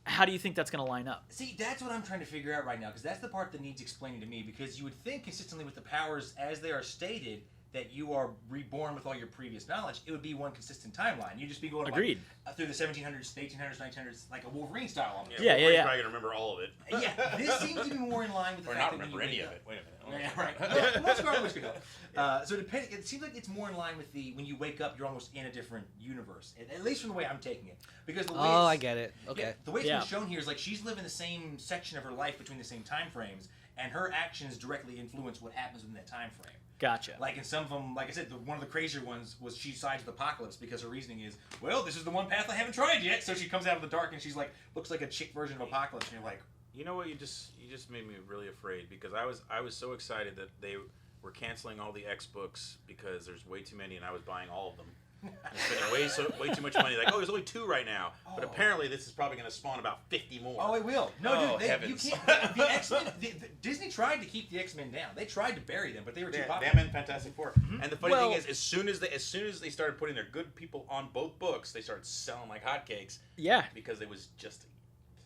how do you think that's going to line up? See, that's what I'm trying to figure out right now, because that's the part that needs explaining to me, because you would think consistently with the powers as they are stated that you are reborn with all your previous knowledge, it would be one consistent timeline. You'd just be going Agreed. Like, through the 1700s, 1800s, 1900s, like a Wolverine style almost. Yeah. Wolverine's probably going to remember all of it. Yeah, this seems to be more in line with the Or fact not that when remember you any wake of up- it. Wait a minute. Yeah, right. Well, most of our movies could help. So it seems like it's more in line with the when you wake up, you're almost in a different universe. At least from the way I'm taking it, because the way I get it. Okay. yeah, the way it's Yeah. been shown here is like she's living the same section of her life between the same time frames, and her actions directly influence what happens within that time frame. Gotcha. Like in some of them, like I said, one of the crazier ones was she sides with Apocalypse because her reasoning is, well, this is the one path I haven't tried yet. So she comes out of the dark and she's like, looks like a chick version of Apocalypse, and you're like, You know what? You just made me really afraid, because I was so excited that they were canceling all the X books because there's way too many and I was buying all of them. And spending way too much money. Like, oh, there's only 2 right now, but apparently this is probably going to spawn about 50 more. oh, it will. No, Oh, dude, you heavens. can't. The X-Men, Disney tried to keep the X-Men down. They tried to bury them, but they were too popular. Them and Fantastic Four. And the funny Well- thing is, as soon as they started putting their good people on both books, they started selling like hotcakes Yeah. because it was just a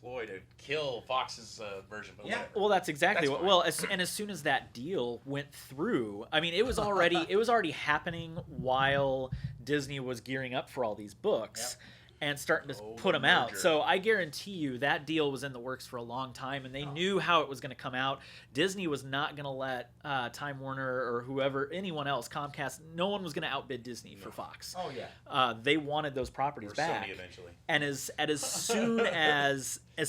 ploy to kill Fox's version. But Yeah. whatever. Well, that's exactly That's what. fine. Well, as soon as that deal went through, I mean, it was already happening while Disney was gearing up for all these books and starting to put them out. merger. So I guarantee you that deal was in the works for a long time, and they knew how it was going to come out. Disney was not going to let Time Warner or whoever, anyone else, Comcast, no one was going to outbid Disney for Fox. Oh yeah. They wanted those properties Or back. Sony eventually. And as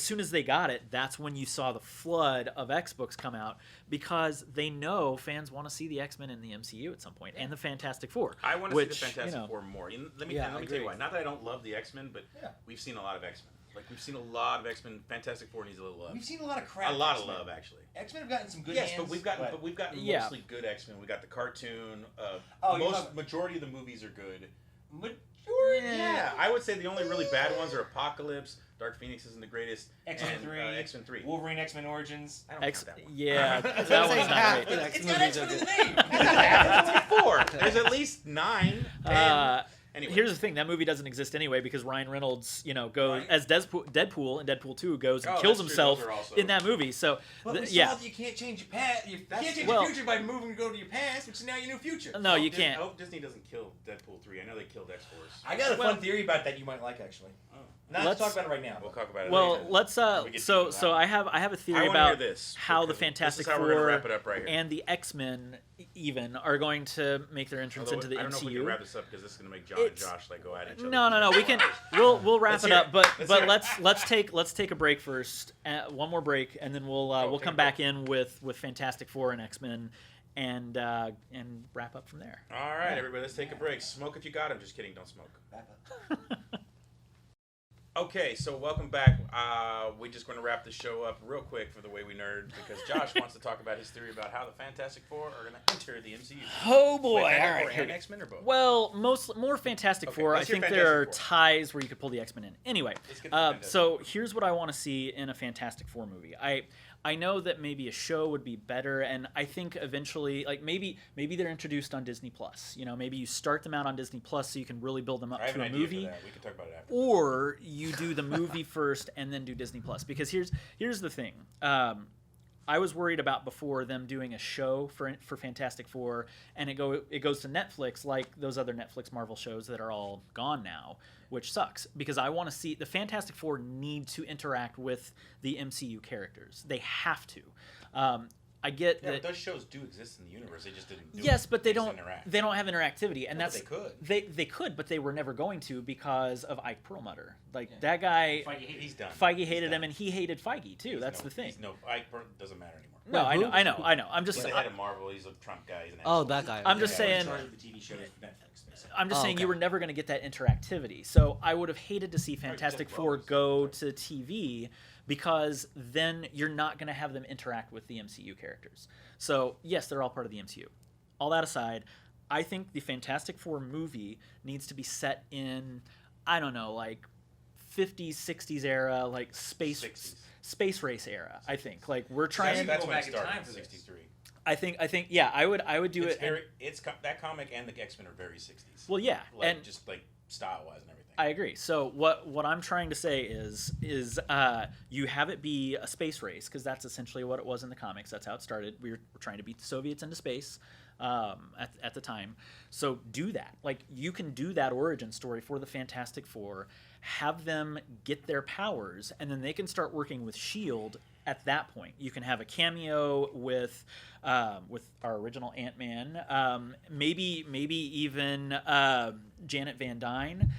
soon as they got it, that's when you saw the flood of X books come out, because they know fans want to see the X-Men in the MCU at some point, and the Fantastic Four. I want to which, see the Fantastic you know, Four more. Let me Yeah, I tell you agree. why. Not that I don't love the X-Men, but we've seen a lot of X-Men. Like, we've seen a lot of X-Men. Fantastic Four needs a little love. We've seen a lot of crap. A lot of X-Men. love, actually. X-Men have gotten some good Yes, hands. but we've gotten Yeah. mostly good X-Men. We got the cartoon. you're talking- Majority of the movies are good. Majority. Yeah, I would say the only really bad ones are Apocalypse. Dark Phoenix isn't the greatest. X-Men and, 3. X-Men 3. Wolverine X-Men Origins. I don't X, count that one. yeah, that one's not half great. the X It's got movies X-Men are in the good. name. There's only 4. There's at least 9. 10. Anyway. Here's the thing: that movie doesn't exist anyway, because Ryan Reynolds, goes Right. as Deadpool in Deadpool 2 goes and Oh, kills that's true. himself Those are also- in that movie. So But we yeah, saw that you can't change your past. You can't change well- your future by moving to go to your past, which is now your new future. no, you Disney- can't. I hope Disney doesn't kill Deadpool 3. I know they killed X-Force. I got a Well- fun theory about that you might like, actually. Oh. Not Let's- to talk about it right now. We'll talk about it Well, later. let's We get so to so that. I have a I theory wanna hear about this, how the because Fantastic this is how we're gonna Four wrap it up right here. and the X-Men even are going to make their entrance Although, into the I don't know if we can MCU. wrap this up because this is going to make John and Josh go at each other. No. We can. We'll wrap Let's it hear up, it. but Let's hear it. let's take a break first. One more break, and then we'll take come a back in with Fantastic Four and X-Men, and wrap up from there. All right, everybody, let's take a break. Smoke if you got 'em. Just kidding, don't smoke. Okay, so welcome back. We're just going to wrap the show up real quick for the way we nerd, because Josh wants to talk about his theory about how the Fantastic Four are going to enter the MCU. Oh boy! Wait, All or right. Here we go. X-Men or both? Well, more Fantastic Okay, Four. I let's hear think there are Fantastic Four. ties where you could pull the X-Men in. Anyway, Let's get to Fantastic so Four. here's what I want to see in a Fantastic Four movie. I I know that maybe a show would be better, and I think eventually, like maybe they're introduced on Disney Plus. You know, maybe you start them out on Disney Plus so you can really build them up I have to an a idea movie. for that. We can talk about it after. Or you do the movie first and then do Disney Plus. Because here's the thing. I was worried about before them doing a show for Fantastic Four, and it goes to Netflix like those other Netflix Marvel shows that are all gone now, which sucks because I want to see the Fantastic Four need to interact with the MCU characters. They have to. I get Yeah, that. but those shows do exist in the universe. They just didn't. Yes, but they just don't. interact. They don't have interactivity, and No, but that's they could. They could, but they were never going to because of Ike Perlmutter. Like that guy. He's done. Feige He's hated done. him, and he hated Feige too. He's That's no- the thing. he's no, Ike doesn't matter anymore. No, Who? I know. I'm just. He's the head of Marvel. He's a Trump guy. He's an Oh, asshole. that guy. I'm just Yeah, saying- in charge of the TV shows for Netflix, basically. I'm just Oh, saying you okay. were never going to get that interactivity. So I would have hated to see Fantastic Jeff Four Rose. go to TV because then you're not going to have them interact with the MCU characters. So yes, they're all part of the MCU. All that aside, I think the Fantastic Four movie needs to be set in, I don't know, like 50s, 60s era, like space 60s. race era. I think like we're That's, trying. that's go when it back in started time in for this. '63. I think yeah, I would do It's it. very. That comic and the X-Men are very '60s. Well, yeah, like, and just like style-wise and everything. I agree. So what I'm trying to say is you have it be a space race because that's essentially what it was in the comics. That's how it started. We're trying to beat the Soviets into space at the time. So do that. Like you can do that origin story for the Fantastic Four, have them get their powers, and then they can start working with S.H.I.E.L.D. At that point. You can have a cameo with our original Ant-Man, maybe even Janet Van Dyne.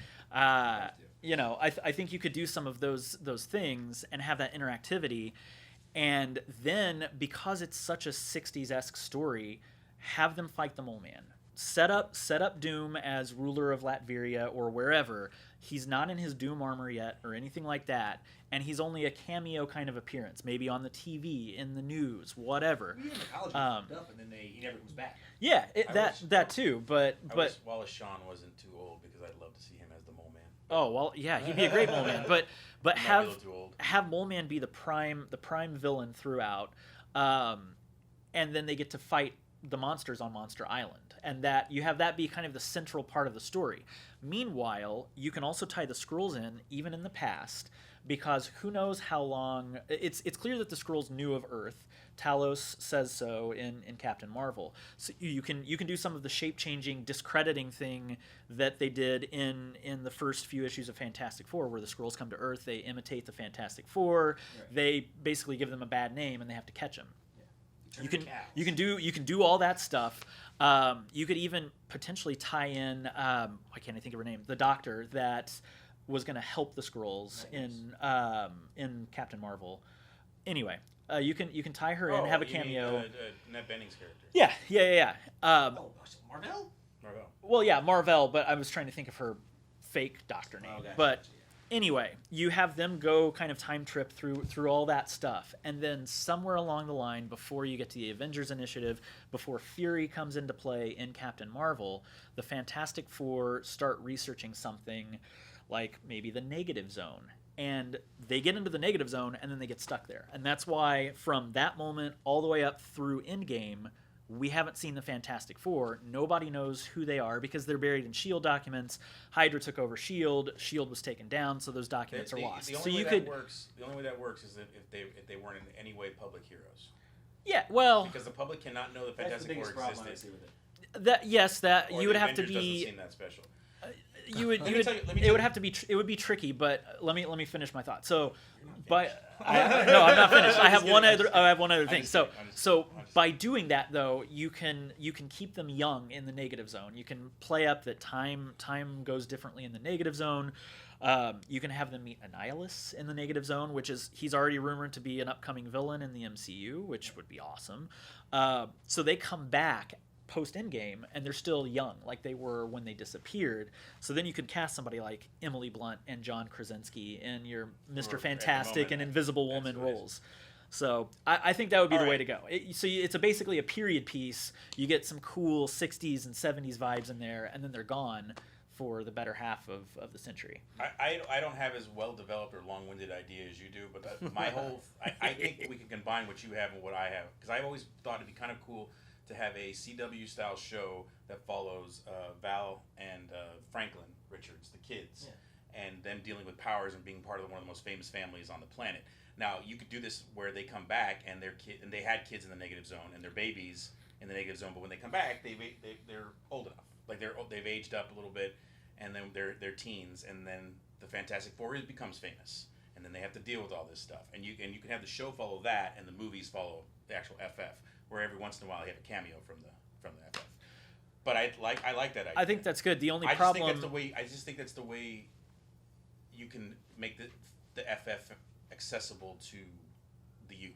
You know, I think you could do some of those things and have that interactivity, and then because it's such a '60s-esque story, have them fight the Mole Man. Set up Doom as ruler of Latveria or wherever. He's not in his Doom armor yet or anything like that, and he's only a cameo kind of appearance, maybe on the TV, in the news, whatever. We in the college fucked up, and then he never comes back. Yeah, I that too, but I wish Wallace Shawn wasn't too old because I'd love to see him as the Mole Man. oh well, yeah, he'd be a great Mole Man, but He might be a have little too old. Mole Man be the prime villain throughout, and then they get to fight the monsters on Monster Island, and that you have that be kind of the central part of the story. Meanwhile, you can also tie the Skrulls in, even in the past, because who knows how long. It's clear that the Skrulls knew of Earth. Talos says so in Captain Marvel. So you can do some of the shape-changing, discrediting thing that they did in the first few issues of Fantastic Four, where the Skrulls come to Earth, they imitate the Fantastic Four, Right. they basically give them a bad name, and they have to catch them. You can do. do all that stuff. You could even potentially tie in. Why can't I think of her name? The Doctor that was going to help the Skrulls in Captain Marvel. Anyway, you can tie her in, have a you mean, cameo. Ned Benning's character. Yeah. Oh, Marvel? Marvel. Well, yeah, Marvel, but I was trying to think of her fake Doctor name. Oh, gotcha, But gotcha, anyway, you have them go kind of time trip through all that stuff, and then somewhere along the line, before you get to the Avengers Initiative, before Fury comes into play in Captain Marvel, the Fantastic Four start researching something like maybe the Negative Zone. And they get into the Negative Zone, and then they get stuck there. And that's why, from that moment all the way up through Endgame, we haven't seen the Fantastic Four. Nobody knows who they are because they're buried in S.H.I.E.L.D. documents. Hydra took over S.H.I.E.L.D. S.H.I.E.L.D. was taken down, so those documents are lost. The only So way you that could, works. The only way that works is if they weren't in any way public heroes. yeah, well, Because the public cannot know the That's the Fantastic Four biggest problem I existed. see with it. that yes, that Or you would the have to Avengers doesn't be. seem that special. You would. Let You me would. tell you- let me It tell would you- have to be. It would be tricky, but let me finish my thought. So, no, I'm not finished. I have one other. I have one other thing. just So, kidding, I'm just so kidding. by doing that though, you can keep them young in the Negative Zone. You can play up that time goes differently in the Negative Zone. You can have them meet Annihilus in the Negative Zone, which is he's already rumored to be an upcoming villain in the MCU, which would be awesome. So they come back post Endgame, and they're still young, like they were when they disappeared. So then you could cast somebody like Emily Blunt and John Krasinski in your Mr. Or at the Fantastic and moment, Invisible that's Woman what it is. roles. So I think that would be All the way right. to go. It's basically a period piece. You get some cool 60s and 70s vibes in there, and then they're gone. for the better half of the century. I don't have as well developed or long winded idea as you do, but my whole I think we can combine what you have and what I have, because I've always thought it'd be kind of cool to have a CW style show that follows Val and Franklin Richards, the kids, and them dealing with powers and being part of one of the most famous families on the planet. Now you could do this where they come back and and they had kids in the negative zone and they're babies in the negative zone, but when they come back, they're old enough, like they've aged up a little bit, and then they're teens, and then the Fantastic Four becomes famous, and then they have to deal with all this stuff, and you can have the show follow that, and the movies follow the actual FF, where every once in a while you have a cameo from the FF. But I like that idea. I think that's good. The only I problem. just think that's the way you can make the FF accessible to the youth.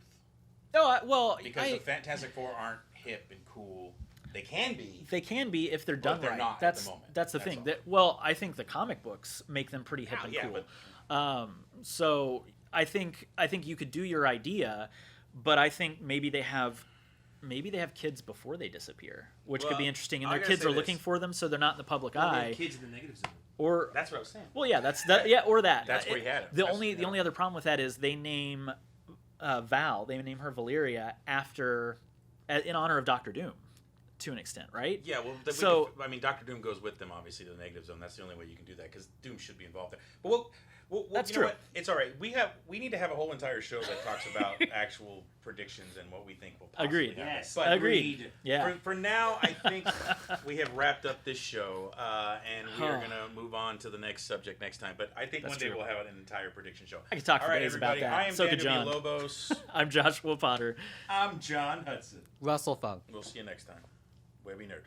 No, well, Because the Fantastic Four aren't hip and cool. They can be. They can be if they're done they're right. not that's at the moment. that's the That's thing. all. Well, I think the comic books make them pretty hip and Yeah, cool. So I think you could do your idea, but I think maybe they have kids before they disappear, which could be Well, interesting, and I their gotta kids say are looking this. for them, so they're not in the public Well, they eye. have kids in the negative zone. Or That's what I was saying. well, yeah, or that. That's where you had it. The That's- only only other problem with that is they name Val. They name her Valeria in honor of Doctor Doom, to an extent, right? Yeah, well, I mean, Doctor Doom goes with them, obviously, to the negative zone. That's the only way you can do that, because Doom should be involved there. But That's you know true. what? It's all right. We need to have a whole entire show that talks about actual predictions and what we think will possibly Agreed. happen. Yes, But Agreed. Yeah. For now, I think we have wrapped up this show, and we are going to move on to the next subject next time. But I think That's one day true. we'll have an entire prediction show. I could talk All for right, days about everybody. that. I am So Dan could John. Lobos. I'm Joshua Potter. I'm John Hudson. Russell Funk. We'll see you next time. Webby Nerd.